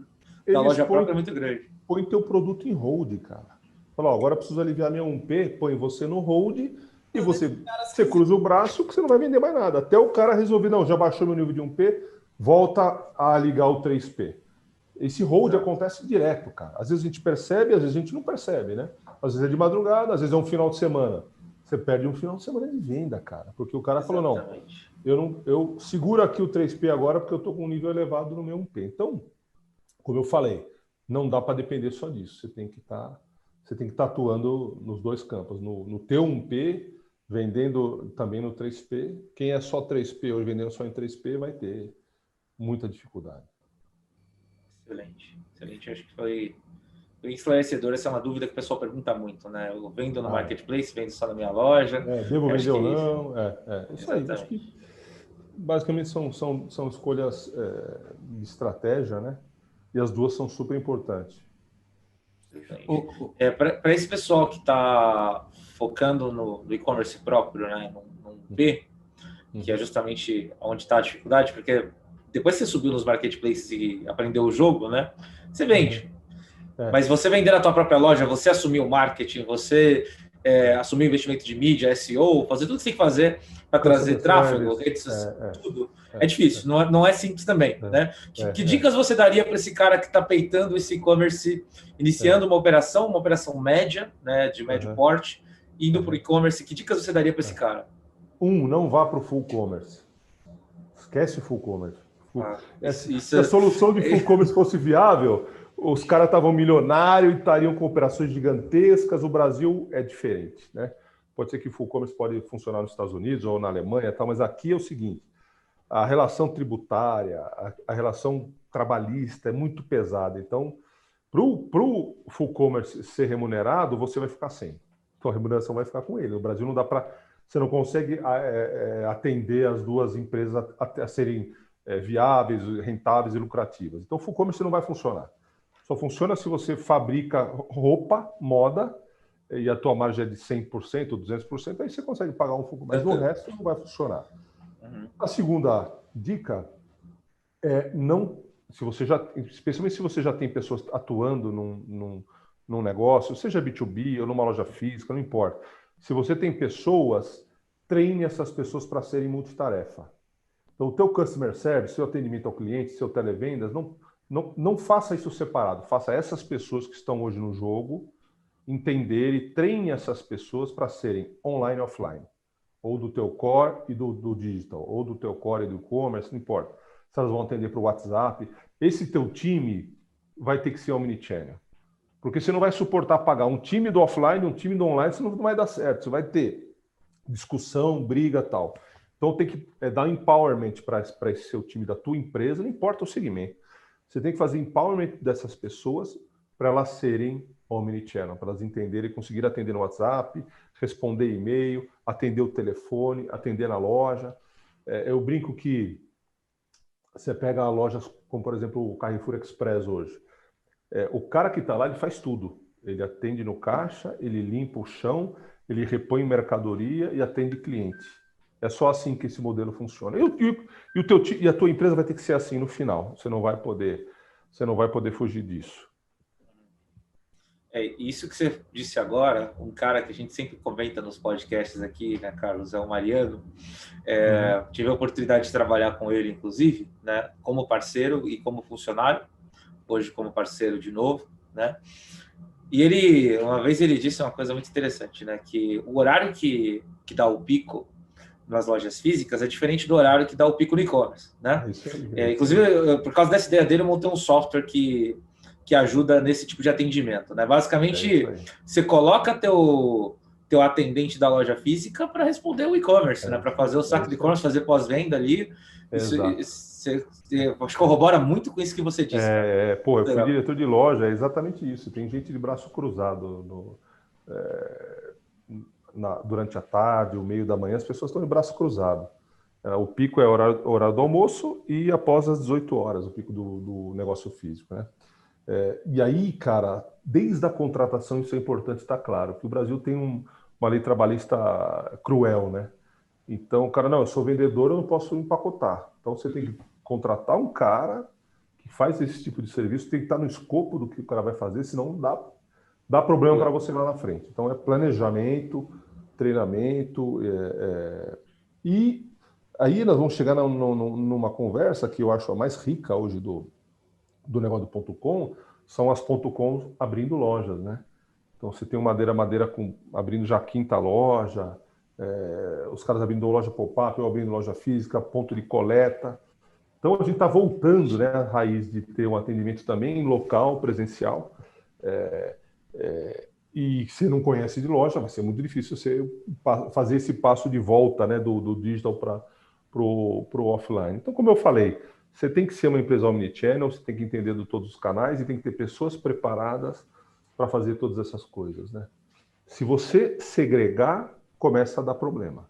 loja própria é muito grande. Põe teu produto em hold, cara. Fala, agora eu preciso aliviar minha 1P, põe você no hold e você cruza o braço que você não vai vender mais nada. Até o cara resolver, não, já baixou meu nível de 1P, volta a ligar o 3P. Esse hold acontece direto, cara. Às vezes a gente percebe, às vezes a gente não percebe, né? Às vezes é de madrugada, às vezes é um final de semana. Você perde um final de semana de venda, cara. Porque o cara falou, não, eu seguro aqui o 3P agora porque eu estou com um nível elevado no meu 1P. Então, como eu falei, não dá para depender só disso. Você tem que estar atuando nos dois campos. No teu 1P, vendendo também no 3P. Quem é só 3P hoje vendendo só em 3P vai ter muita dificuldade. Excelente. Acho que foi esclarecedor. Essa é uma dúvida que o pessoal pergunta muito, né? Eu vendo no marketplace, vendo só na minha loja. Devo vender ou não? Isso aí. Acho que basicamente são escolhas de estratégia, né? E as duas são super importantes. Para esse pessoal que está focando no e-commerce próprio, né, no P, que é justamente onde está a dificuldade, porque depois que você subiu nos marketplaces e aprendeu o jogo, né, você vende. Mas você vender na tua própria loja, você assumir o marketing, você assumir o investimento de mídia, SEO, fazer tudo que você tem que fazer para trazer tráfego, redes sociais, tudo. É difícil, não é simples também, né? Que dicas você daria para esse cara que está peitando esse e-commerce, iniciando uma operação média, né, de médio porte, indo para o e-commerce? Que dicas você daria para esse cara? Não vá para o full commerce. Esquece o full commerce. Se a é solução de full commerce fosse viável, os caras estavam milionários e estariam com operações gigantescas. O Brasil é diferente, né? Pode ser que full commerce pode funcionar nos Estados Unidos ou na Alemanha, tal, mas aqui é o seguinte: a relação tributária, a relação trabalhista é muito pesada. Então, para o full commerce ser remunerado, você vai ficar sem. Então, a remuneração vai ficar com ele. No Brasil não dá para... Você não consegue atender as duas empresas a serem viáveis, rentáveis e lucrativas. Então, o full commerce não vai funcionar. Só funciona se você fabrica roupa, moda, e a tua margem é de 100% ou 200%, aí você consegue pagar um full commerce, mas o resto não vai funcionar. A segunda dica é não... especialmente se você já tem pessoas atuando num negócio, seja B2B ou numa loja física, não importa. Se você tem pessoas, treine essas pessoas para serem multitarefa. Então, o teu customer service, seu atendimento ao cliente, seu televendas, não faça isso separado. Faça essas pessoas que estão hoje no jogo entender e treine essas pessoas para serem online e offline. Ou do teu core e do digital, ou do teu core e do e-commerce, não importa. Se elas vão atender para o WhatsApp, esse teu time vai ter que ser omnichannel. Porque você não vai suportar pagar um time do offline e um time do online, senão não vai dar certo. Você vai ter discussão, briga e tal. Então tem que dar empowerment para esse seu time da tua empresa, não importa o segmento. Você tem que fazer empowerment dessas pessoas para elas serem omnichannel, para elas entenderem, conseguir atender no WhatsApp, responder e-mail, atender o telefone, atender na loja. Eu brinco que você pega lojas como, por exemplo, o Carrefour Express hoje. O cara que está lá, ele faz tudo. Ele atende no caixa, ele limpa o chão, ele repõe mercadoria e atende cliente. É só assim que esse modelo funciona. E a tua empresa vai ter que ser assim no final. Você não vai poder fugir disso. Isso que você disse agora, um cara que a gente sempre comenta nos podcasts aqui, né, Carlos, é o Mariano. Tive a oportunidade de trabalhar com ele, inclusive, né, como parceiro e como funcionário, hoje como parceiro de novo, né? E uma vez ele disse uma coisa muito interessante, né, que o horário que dá o pico nas lojas físicas é diferente do horário que dá o pico no e-commerce, né? Inclusive, por causa dessa ideia dele, eu montei um software que ajuda nesse tipo de atendimento, né? Basicamente, você coloca teu atendente da loja física para responder o e-commerce, né? Para fazer o saque de e-commerce, fazer pós-venda ali. Você corrobora muito com isso que você disse. Eu fui diretor de loja, é exatamente isso. Tem gente de braço cruzado durante a tarde, o meio da manhã, as pessoas estão de braço cruzado. O pico é o horário do almoço e após as 18 horas, o pico do negócio físico, né? E aí, cara, desde a contratação, isso é importante estar claro, que o Brasil tem uma lei trabalhista cruel, né? Então, cara, eu sou vendedor, eu não posso empacotar. Então, você tem que contratar um cara que faz esse tipo de serviço, tem que estar no escopo do que o cara vai fazer, senão dá problema para você lá na frente. Então, é planejamento, treinamento, e aí nós vamos chegar numa conversa que eu acho a mais rica hoje do negócio do .com, são as .com abrindo lojas, né? Então você tem o Madeira abrindo já a 5ª loja, os caras abrindo loja pop-up, eu abrindo loja física, ponto de coleta. Então a gente está voltando, né, à raiz de ter um atendimento também local, presencial. E se não conhece de loja, vai ser muito difícil você fazer esse passo de volta, né, do digital para o offline. Então, como eu falei, você tem que ser uma empresa omnichannel, você tem que entender de todos os canais e tem que ter pessoas preparadas para fazer todas essas coisas, né? Se você segregar, começa a dar problema.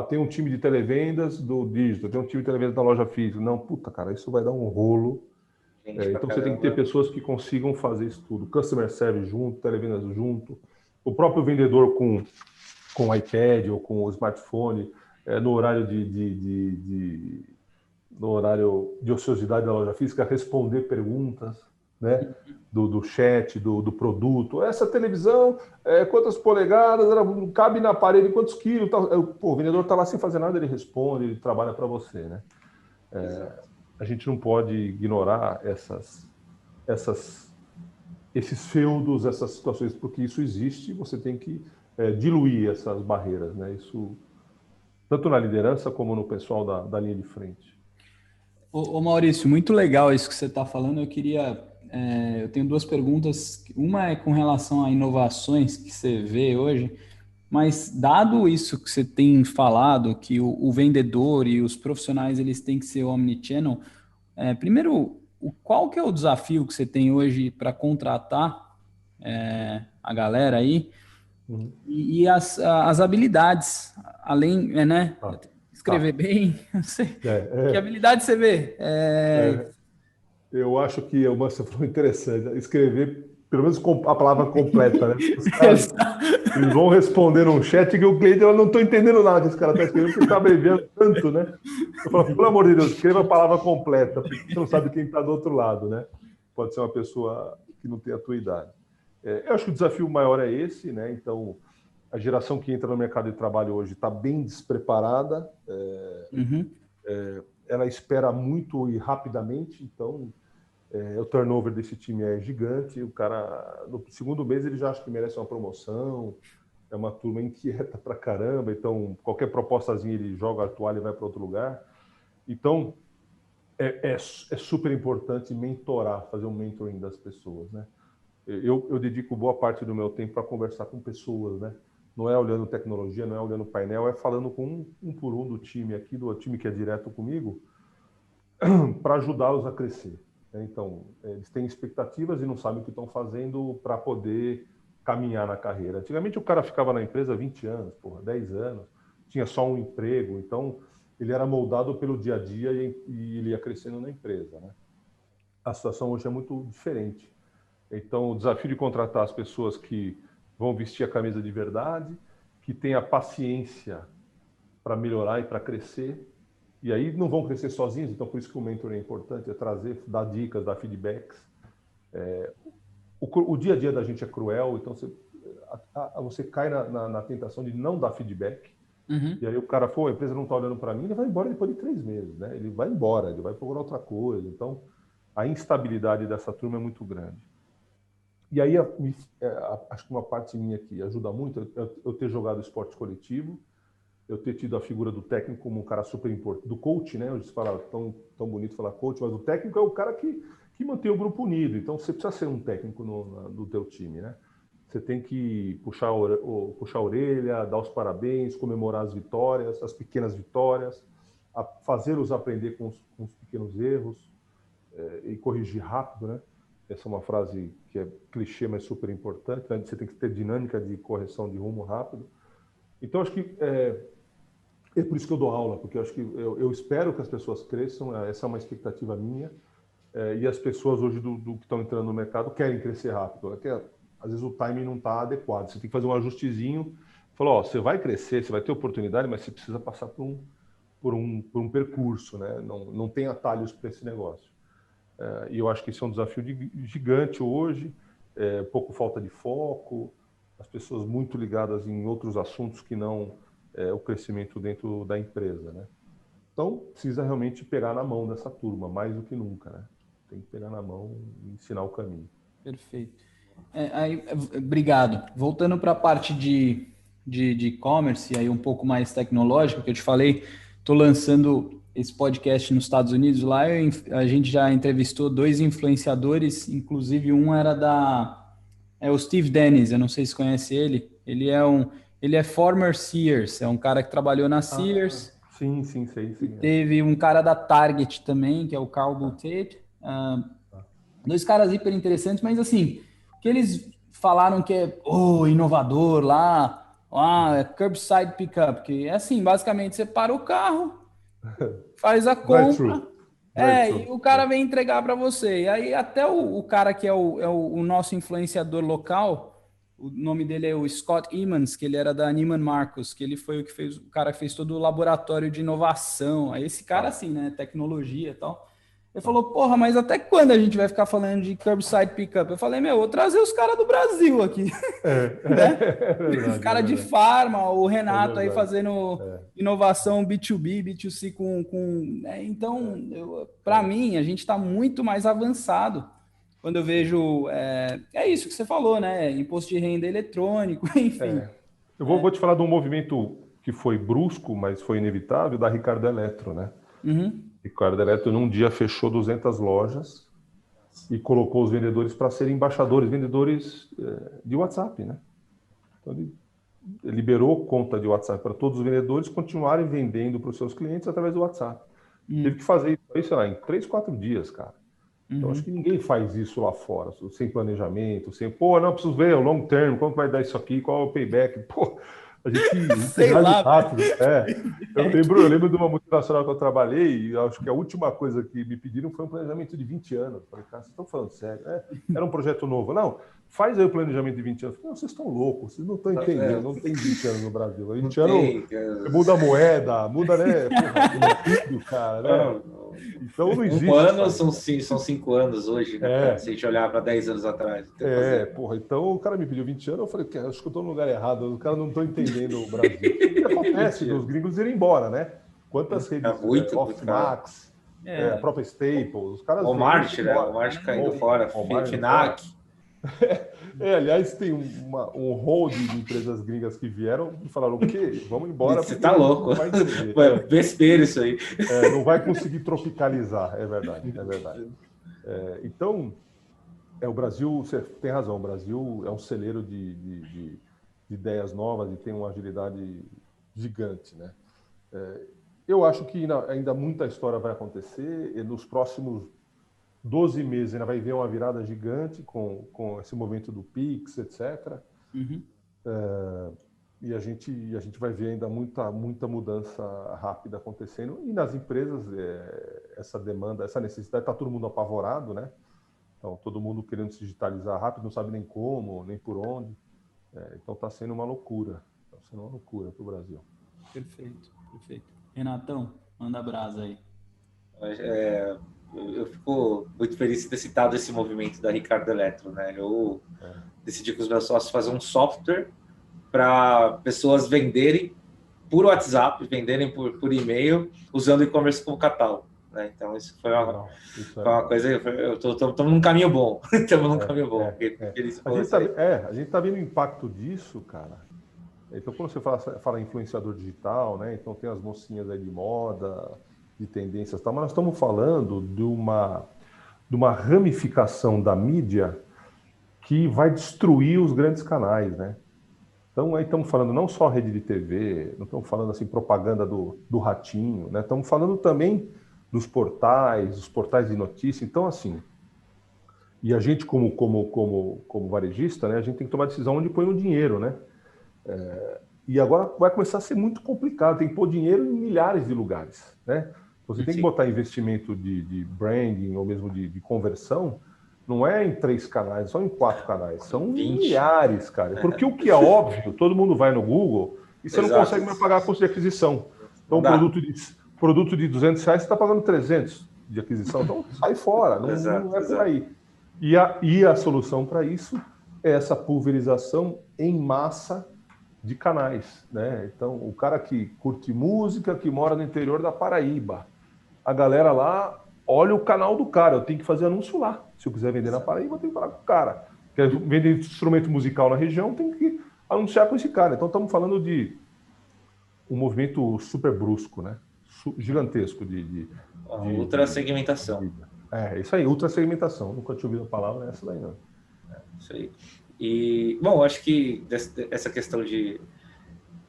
Tem um time de televendas do digital, tem um time de televendas da loja física. Não, puta, cara, isso vai dar um rolo. Então você tem que ter pessoas que consigam fazer isso tudo. Customer Service junto, televendas junto, o próprio vendedor com o iPad ou com o smartphone, no horário no horário de ociosidade da loja física, responder perguntas, né? Do chat, do produto. Essa televisão, quantas polegadas, ela cabe na parede, quantos quilos? Pô, o vendedor está lá sem fazer nada, ele responde, ele trabalha para você, né? A gente não pode ignorar esses feudos, essas situações, porque isso existe e você tem que diluir essas barreiras, né? Isso, tanto na liderança como no pessoal da linha de frente. Ô Maurício, muito legal isso que você está falando. Eu tenho duas perguntas. Uma é com relação a inovações que você vê hoje, mas dado isso que você tem falado, que o vendedor e os profissionais eles têm que ser omnichannel, primeiro, qual que é o desafio que você tem hoje para contratar a galera aí? Uhum. E as habilidades, além, né? Escrever bem, não sei. Que habilidade você vê? Eu acho que você falou interessante, escrever pelo menos a palavra completa, né? Os caras, eles vão responder num chat que o cliente, eu não estou entendendo nada que esse cara está escrevendo, porque está abreviando tanto, né? Eu falo, pelo amor de Deus, escreva a palavra completa, porque você não sabe quem está do outro lado, né? Pode ser uma pessoa que não tem a tua idade. Eu acho que o desafio maior é esse, né? Então, a geração que entra no mercado de trabalho hoje está bem despreparada, ela espera muito e rapidamente, então o turnover desse time é gigante, o cara, no segundo mês, ele já acha que merece uma promoção, é uma turma inquieta pra caramba, então qualquer propostazinha ele joga a toalha e vai para outro lugar. Então, é super importante mentorar, fazer um mentoring das pessoas, né? Eu dedico boa parte do meu tempo para conversar com pessoas, né? Não é olhando tecnologia, não é olhando painel, é falando com um por um do time aqui, do time que é direto comigo, para ajudá-los a crescer. Então, eles têm expectativas e não sabem o que estão fazendo para poder caminhar na carreira. Antigamente o cara ficava na empresa 20 anos, 10 anos, tinha só um emprego, então ele era moldado pelo dia a dia e ele ia crescendo na empresa, né? A situação hoje é muito diferente. Então, o desafio de contratar as pessoas que vão vestir a camisa de verdade, que têm a paciência para melhorar e para crescer, e aí não vão crescer sozinhos, então por isso que o mentor é importante, trazer, dar dicas, dar feedbacks. O dia a dia da gente é cruel, então você cai na tentação de não dar feedback, e aí o cara, a empresa não está olhando para mim, ele vai embora depois de 3 meses, né? Ele vai embora, ele vai procurar outra coisa, então a instabilidade dessa turma é muito grande. E aí, acho que uma parte minha aqui ajuda muito, eu ter jogado esporte coletivo, eu ter tido a figura do técnico como um cara super importante, do coach, né? Hoje se fala tão bonito falar coach, mas o técnico é o cara que mantém o grupo unido. Então, você precisa ser um técnico no teu time, né? Você tem que puxar a orelha, dar os parabéns, comemorar as vitórias, as pequenas vitórias, fazê-los aprender com os pequenos erros e corrigir rápido, né? Essa é uma frase que é clichê, mas super importante, né? Você tem que ter dinâmica de correção de rumo rápido. Então, acho que é por isso que eu dou aula, porque eu acho que eu espero que as pessoas cresçam, essa é uma expectativa minha, e as pessoas hoje do que estão entrando no mercado querem crescer rápido. Às vezes o timing não está adequado, você tem que fazer um ajustezinho, falar, você vai crescer, você vai ter oportunidade, mas você precisa passar por um percurso, né? Não tem atalhos para esse negócio. E eu acho que isso é um desafio gigante hoje, pouco falta de foco, as pessoas muito ligadas em outros assuntos que não o crescimento dentro da empresa, né? Então, precisa realmente pegar na mão dessa turma, mais do que nunca, né? Tem que pegar na mão e ensinar o caminho. Perfeito. Obrigado. Voltando para a parte de e-commerce, e aí um pouco mais tecnológico, que eu te falei, estou lançando esse podcast nos Estados Unidos. Lá a gente já entrevistou 2 influenciadores, inclusive um era o Steve Dennis, eu não sei se conhece ele. Ele é former Sears, é um cara que trabalhou na Sears. Sim, sei. Teve um cara da Target também, que é o Carl Boutet. 2 caras hiper interessantes, mas assim, que eles falaram que é inovador lá, é curbside pickup, que é assim, basicamente você para o carro, faz a compra E o cara vem entregar para você. E aí até o cara que é o nosso influenciador local, o nome dele é o Scott Emmons, que ele era da Neiman Marcus, que ele foi o cara que fez todo o laboratório de inovação. Aí esse cara, assim, né, tecnologia e tal. Ele falou, porra, mas até quando a gente vai ficar falando de curbside pickup? Eu falei, vou trazer os caras do Brasil aqui. Né? Verdade, os caras de farma, o Renato aí fazendo inovação B2B, B2C Então, para mim, a gente está muito mais avançado. Quando eu vejo... É isso que você falou, né? Imposto de renda eletrônico, enfim. Eu vou te falar de um movimento que foi brusco, mas foi inevitável, da Ricardo Eletro, né? Ricardo Eletro, num dia, fechou 200 lojas e colocou os vendedores para serem embaixadores, vendedores de WhatsApp, né? Então, ele liberou conta de WhatsApp para todos os vendedores continuarem vendendo para os seus clientes através do WhatsApp. Teve que fazer isso aí, sei lá, em 3, 4 dias, cara. Então, acho que ninguém faz isso lá fora, sem planejamento, não, preciso ver o long term, quanto vai dar isso aqui, qual é o payback, a gente sei lá, rápido. Eu lembro de uma multinacional que eu trabalhei e acho que a última coisa que me pediram foi um planejamento de 20 anos. Eu falei, cara, vocês estão falando sério? Era um projeto novo. Não, faz aí o planejamento de 20 anos. Eu falei, não, vocês estão loucos, vocês não estão entendendo, não tem 20 anos no Brasil. 20 anos muda a moeda, muda, né? Tudo, cara, né? Então não existe. 1 ano são 5 anos hoje, né? Se a gente olhar para 10 anos atrás. Então o cara me pediu 20 anos, eu falei, acho que eu estou no lugar errado, o cara não está entendendo o Brasil. O que acontece dos gringos irem embora, né? Quantas redes, Off-Max, a própria Staples, os caras... Walmart, né? Walmart caindo fora, Fnac. Aliás, tem um rol de empresas gringas que vieram e falaram, o quê? Vamos embora. Você tá louco. Vespeiro isso aí. Não vai conseguir tropicalizar, é verdade. Então, o Brasil, você tem razão, o Brasil é um celeiro de ideias novas e tem uma agilidade gigante, né? Eu acho que ainda muita história vai acontecer e nos próximos 12 meses ainda vai ver uma virada gigante com esse movimento do Pix, etc. E a gente vai ver ainda muita mudança rápida acontecendo. E nas empresas, essa demanda, essa necessidade, está todo mundo apavorado, né? Então, todo mundo querendo se digitalizar rápido, não sabe nem como, nem por onde. Então, está sendo uma loucura. Está sendo uma loucura para o Brasil. Perfeito. Renatão, manda brasa aí. Eu fico muito feliz de ter citado esse movimento da Ricardo Eletro, né? Eu decidi com os meus sócios fazer um software para pessoas venderem por WhatsApp, venderem por e-mail, usando o e-commerce como catálogo, né? Então, isso foi uma coisa... Estamos num caminho bom. Estamos num caminho bom. A gente está vendo o impacto disso, cara. Então, quando você fala influenciador digital, né? Então, tem as mocinhas aí de moda, de tendências e tal, mas nós estamos falando de uma ramificação da mídia que vai destruir os grandes canais, né? Então, aí estamos falando não só rede de TV, não estamos falando assim propaganda do ratinho, né? Estamos falando também dos portais, os portais de notícia. Então, assim, e a gente como varejista, né? A gente tem que tomar decisão onde põe o dinheiro, né? E agora vai começar a ser muito complicado, tem que pôr dinheiro em milhares de lugares, né? Você tem que botar investimento de branding ou mesmo de conversão, não é em 3 canais, só em 4 canais, são 20. Milhares, cara. Porque o que é óbvio, todo mundo vai no Google e você não consegue mais pagar custo de aquisição. Então, produto de R$200, você está pagando 300 de aquisição, então sai fora, não é por aí. E a solução para isso é essa pulverização em massa de canais, né? Então, o cara que curte música, que mora no interior da Paraíba, a galera lá olha o canal do cara, eu tenho que fazer anúncio lá. Se eu quiser vender na Paraíba, eu tenho que falar com o cara. Quer vender instrumento musical na região, tem que anunciar com esse cara. Então, estamos falando de um movimento super brusco, né? Gigantesco de ultra segmentação. Isso aí, ultra segmentação. Nunca tinha ouvido a palavra essa daí, não. Isso aí. E, bom, acho que essa questão de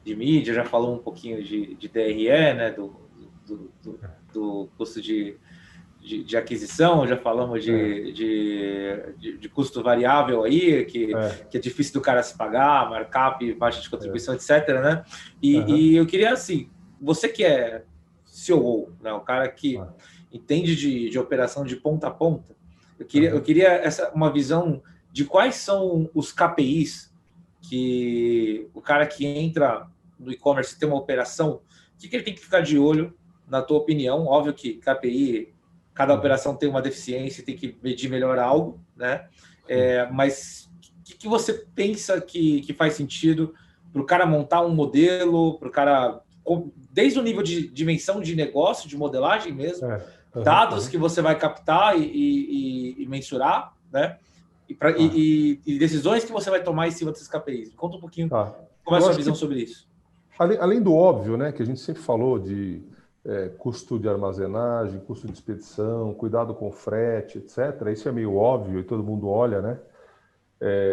mídia, já falou um pouquinho de DRE, né, do custo de aquisição, já falamos de custo variável aí, que é difícil do cara se pagar, markup, baixa de contribuição, etc, né? E eu queria, assim, você que é CEO, né, o cara que entende de operação de ponta a ponta. Eu queria uma visão de quais são os KPIs que o cara que entra no e-commerce tem uma operação, o que ele tem que ficar de olho, na tua opinião? Óbvio que KPI, cada operação tem uma deficiência, tem que medir melhor algo, né? Mas o que você pensa que faz sentido para o cara montar um modelo, para o cara, desde o nível de dimensão de negócio, de modelagem mesmo, dados que você vai captar e mensurar, né? E decisões que você vai tomar em cima desses KPIs. Conta um pouquinho qual é a sua visão sobre isso. Além do óbvio, né, que a gente sempre falou de custo de armazenagem, custo de expedição, cuidado com frete, etc. Isso é meio óbvio e todo mundo olha, né?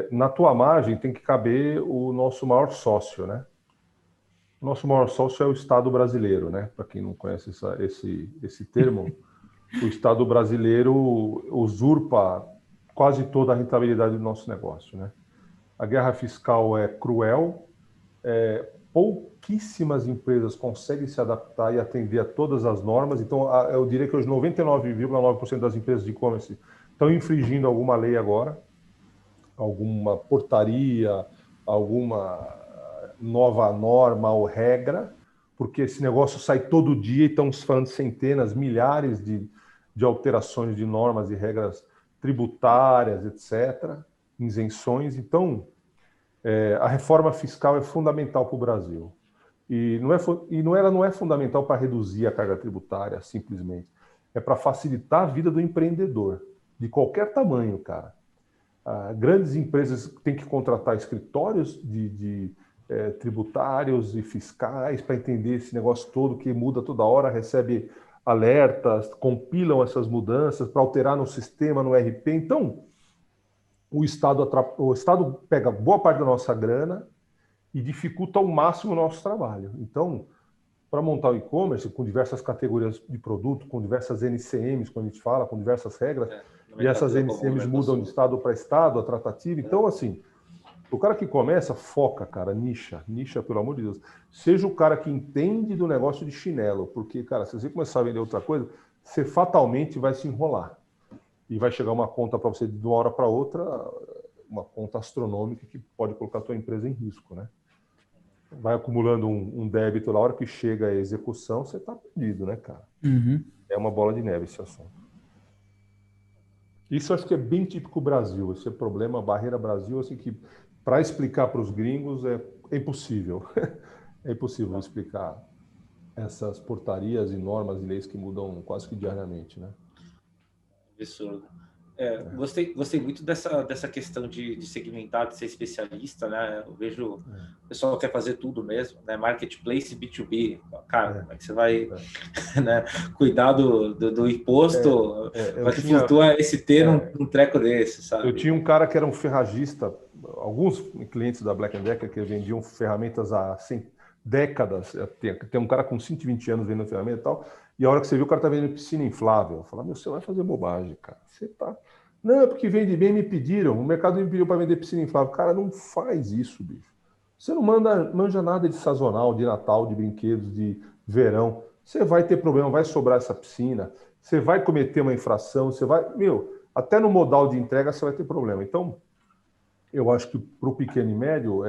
Na tua margem tem que caber o nosso maior sócio, né? O nosso maior sócio é o Estado brasileiro, né? Para quem não conhece esse termo, o Estado brasileiro usurpa quase toda a rentabilidade do nosso negócio, né? A guerra fiscal é cruel, pouquíssimas empresas conseguem se adaptar e atender a todas as normas. Então, eu diria que hoje 99,9% das empresas de e-commerce estão infringindo alguma lei agora, alguma portaria, alguma nova norma ou regra, porque esse negócio sai todo dia e estamos falando de centenas, milhares de alterações de normas e regras tributárias, etc., isenções. Então, a reforma fiscal é fundamental para o Brasil. E ela não é fundamental para reduzir a carga tributária, simplesmente. É para facilitar a vida do empreendedor, de qualquer tamanho, cara. Grandes empresas têm que contratar escritórios tributários e fiscais para entender esse negócio todo que muda toda hora, recebe alertas, compilam essas mudanças para alterar no sistema, no RP. Então, o Estado pega boa parte da nossa grana e dificulta ao máximo o nosso trabalho. Então, para montar o e-commerce, com diversas categorias de produto, com diversas NCMs, quando a gente fala, com diversas regras, e essas NCMs mudam de estado para estado, a tratativa. Então, assim, o cara que começa, foca, cara, nicha, pelo amor de Deus. Seja o cara que entende do negócio de chinelo, porque, cara, se você começar a vender outra coisa, você fatalmente vai se enrolar. E vai chegar uma conta para você de uma hora para outra, uma conta astronômica que pode colocar a tua empresa em risco, né? Vai acumulando um débito, na hora que chega a execução, você está perdido, né, cara? Uhum. É uma bola de neve esse assunto. Isso acho que é bem típico Brasil, esse problema, barreira Brasil, assim, que para explicar para os gringos é impossível. É impossível explicar essas portarias e normas e leis que mudam quase que diariamente, né? Absurdo. Gostei muito dessa questão de segmentar, de ser especialista, né? Eu vejo o pessoal quer fazer tudo mesmo, né? Marketplace B2B, cara, como é que você vai né? cuidar do imposto? Como é que flutua esse termo um treco desse, sabe? Eu tinha um cara que era um ferragista, alguns clientes da Black & Decker que vendiam ferramentas há décadas. Tem um cara com 120 anos vendendo ferramenta e tal, e a hora que você viu o cara tá vendendo piscina inflável, eu falei, você vai fazer bobagem, cara. Você tá... Não, é porque vende bem, me pediram, o mercado me pediu para vender piscina inflável. Cara, não faz isso, bicho. Você não manja nada de sazonal, de Natal, de brinquedos, de verão. Você vai ter problema, vai sobrar essa piscina, você vai cometer uma infração, você vai... até no modal de entrega você vai ter problema. Então, eu acho que para o pequeno e médio,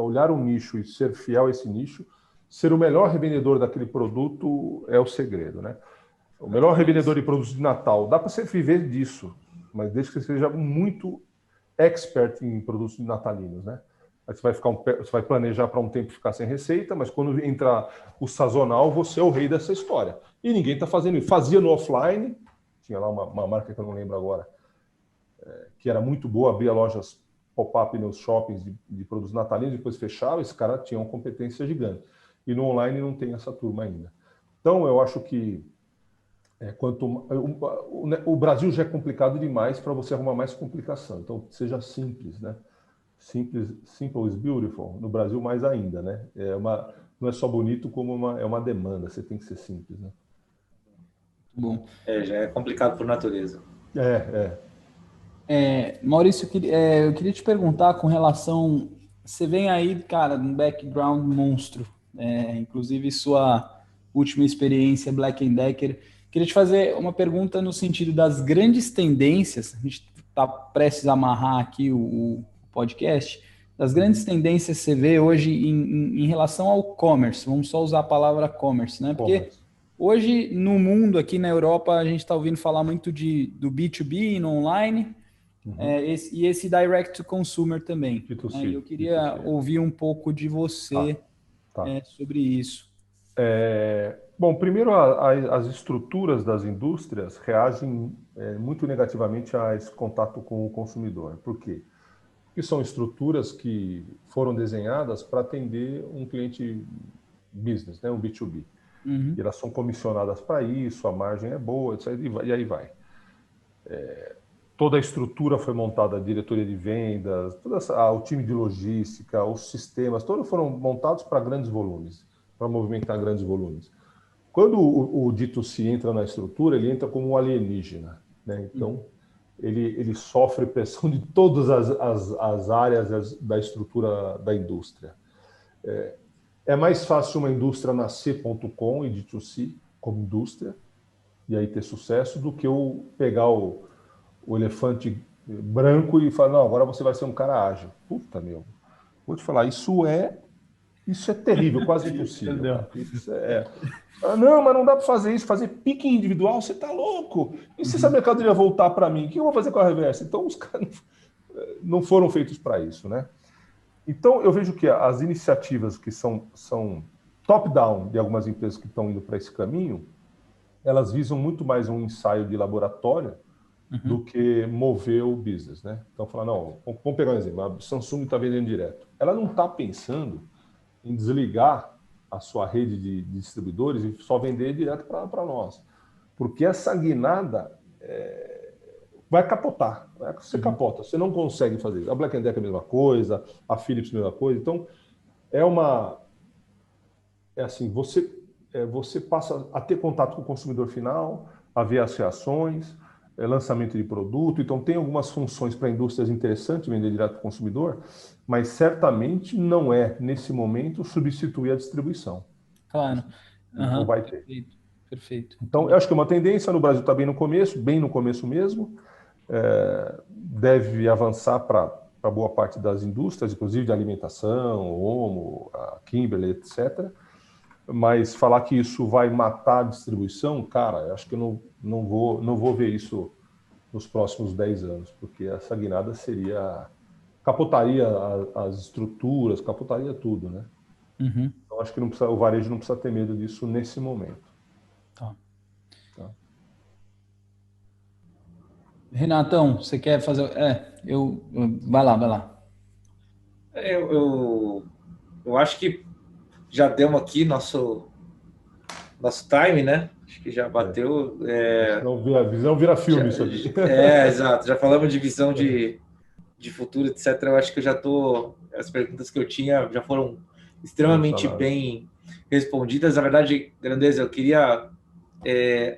olhar um nicho e ser fiel a esse nicho, ser o melhor revendedor daquele produto é o segredo, né? O melhor revendedor de produtos de Natal, dá para você viver disso, mas desde que você seja muito expert em produtos natalinos, né? Aí você vai planejar para um tempo ficar sem receita, mas quando entrar o sazonal, você é o rei dessa história. E ninguém está fazendo isso. Fazia no offline, tinha lá uma marca que eu não lembro agora, que era muito boa, abria lojas pop-up nos shoppings de produtos natalinos, depois fechava, esse cara tinha uma competência gigante. E no online não tem essa turma ainda. Então, eu acho que o Brasil já é complicado demais para você arrumar mais complicação. Então, seja simples, né? Simple is beautiful. No Brasil, mais ainda, né? Não é só bonito, como é uma demanda. Você tem que ser simples, né? Bom. Já é complicado por natureza. Maurício, eu queria te perguntar com relação... Você vem aí, cara, de um background monstro. Inclusive, sua última experiência Black & Decker. Queria te fazer uma pergunta no sentido das grandes tendências. A gente está prestes a amarrar aqui o podcast. Das grandes tendências que você vê hoje em relação ao commerce. Vamos só usar a palavra commerce, né? Porque hoje, no mundo, aqui na Europa, a gente está ouvindo falar muito do B2B no online, e esse direct to consumer também. Eu queria ouvir um pouco de você sobre isso. Bom, primeiro, as estruturas das indústrias reagem muito negativamente a esse contato com o consumidor. Por quê? Porque são estruturas que foram desenhadas para atender um cliente business, né, um B2B. E elas são comissionadas para isso, a margem é boa, etc, e aí vai. Toda a estrutura foi montada, a diretoria de vendas, o time de logística, os sistemas, todos foram montados para grandes volumes, para movimentar grandes volumes. Quando o D2C entra na estrutura, ele entra como um alienígena, né? Então, ele sofre pressão de todas as áreas da estrutura da indústria. É mais fácil uma indústria nascer.com e D2C como indústria, e aí ter sucesso, do que eu pegar o elefante branco e falar, não, agora você vai ser um cara ágil. Puta, meu, vou te falar, isso é terrível, quase impossível. Não, mas não dá para fazer isso, fazer pique individual, você tá louco. E se essa mercadoria voltar para mim, o que eu vou fazer com a reversa? Então, os caras não foram feitos para isso, né? Então, eu vejo que as iniciativas que são top-down de algumas empresas que estão indo para esse caminho, elas visam muito mais um ensaio de laboratório do que mover o business, né? Então, falar, não, vamos pegar um exemplo, a Samsung está vendendo direto. Ela não está pensando em desligar a sua rede de distribuidores e só vender direto para nós. Porque essa guinada vai capotar. Você capota, você não consegue fazer isso. A Black & Decker é a mesma coisa, a Philips é a mesma coisa. Então, assim, você passa a ter contato com o consumidor final, a ver as reações, lançamento de produto. Então, tem algumas funções para indústrias interessantes vender direto para o consumidor, mas certamente não é, nesse momento, substituir a distribuição. Claro. Não vai ter. Perfeito. Então, eu acho que é uma tendência. No Brasil está bem no começo mesmo. Deve avançar para boa parte das indústrias, inclusive de alimentação, Omo, a Kimberley, etc. Mas falar que isso vai matar a distribuição, cara, eu acho que eu não vou ver isso nos próximos 10 anos, porque essa guinada capotaria as estruturas, capotaria tudo, né? Então, acho que o varejo não precisa ter medo disso nesse momento. Tá. Renatão, você quer fazer... Vai lá. Eu acho que já demos aqui nosso time, né? Acho que já bateu. Visão vira filme isso aqui. Exato. Já falamos de visão de futuro, etc. Eu acho que as perguntas que eu tinha já foram extremamente bem respondidas. Na verdade, Grandeza, eu queria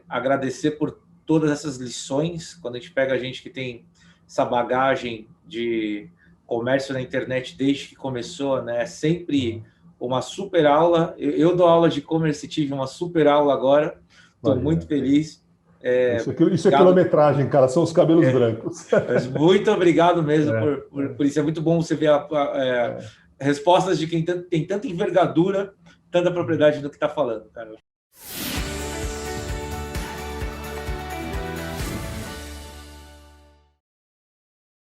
agradecer por todas essas lições. Quando a gente pega a gente que tem essa bagagem de comércio na internet desde que começou, né? Sempre uma super aula. Eu dou aula de e-commerce e tive uma super aula agora. Estou muito feliz. Isso é quilometragem, cara. São os cabelos brancos. Muito obrigado mesmo por isso. É muito bom você ver respostas de quem tem tanta envergadura, tanta propriedade do que está falando, cara.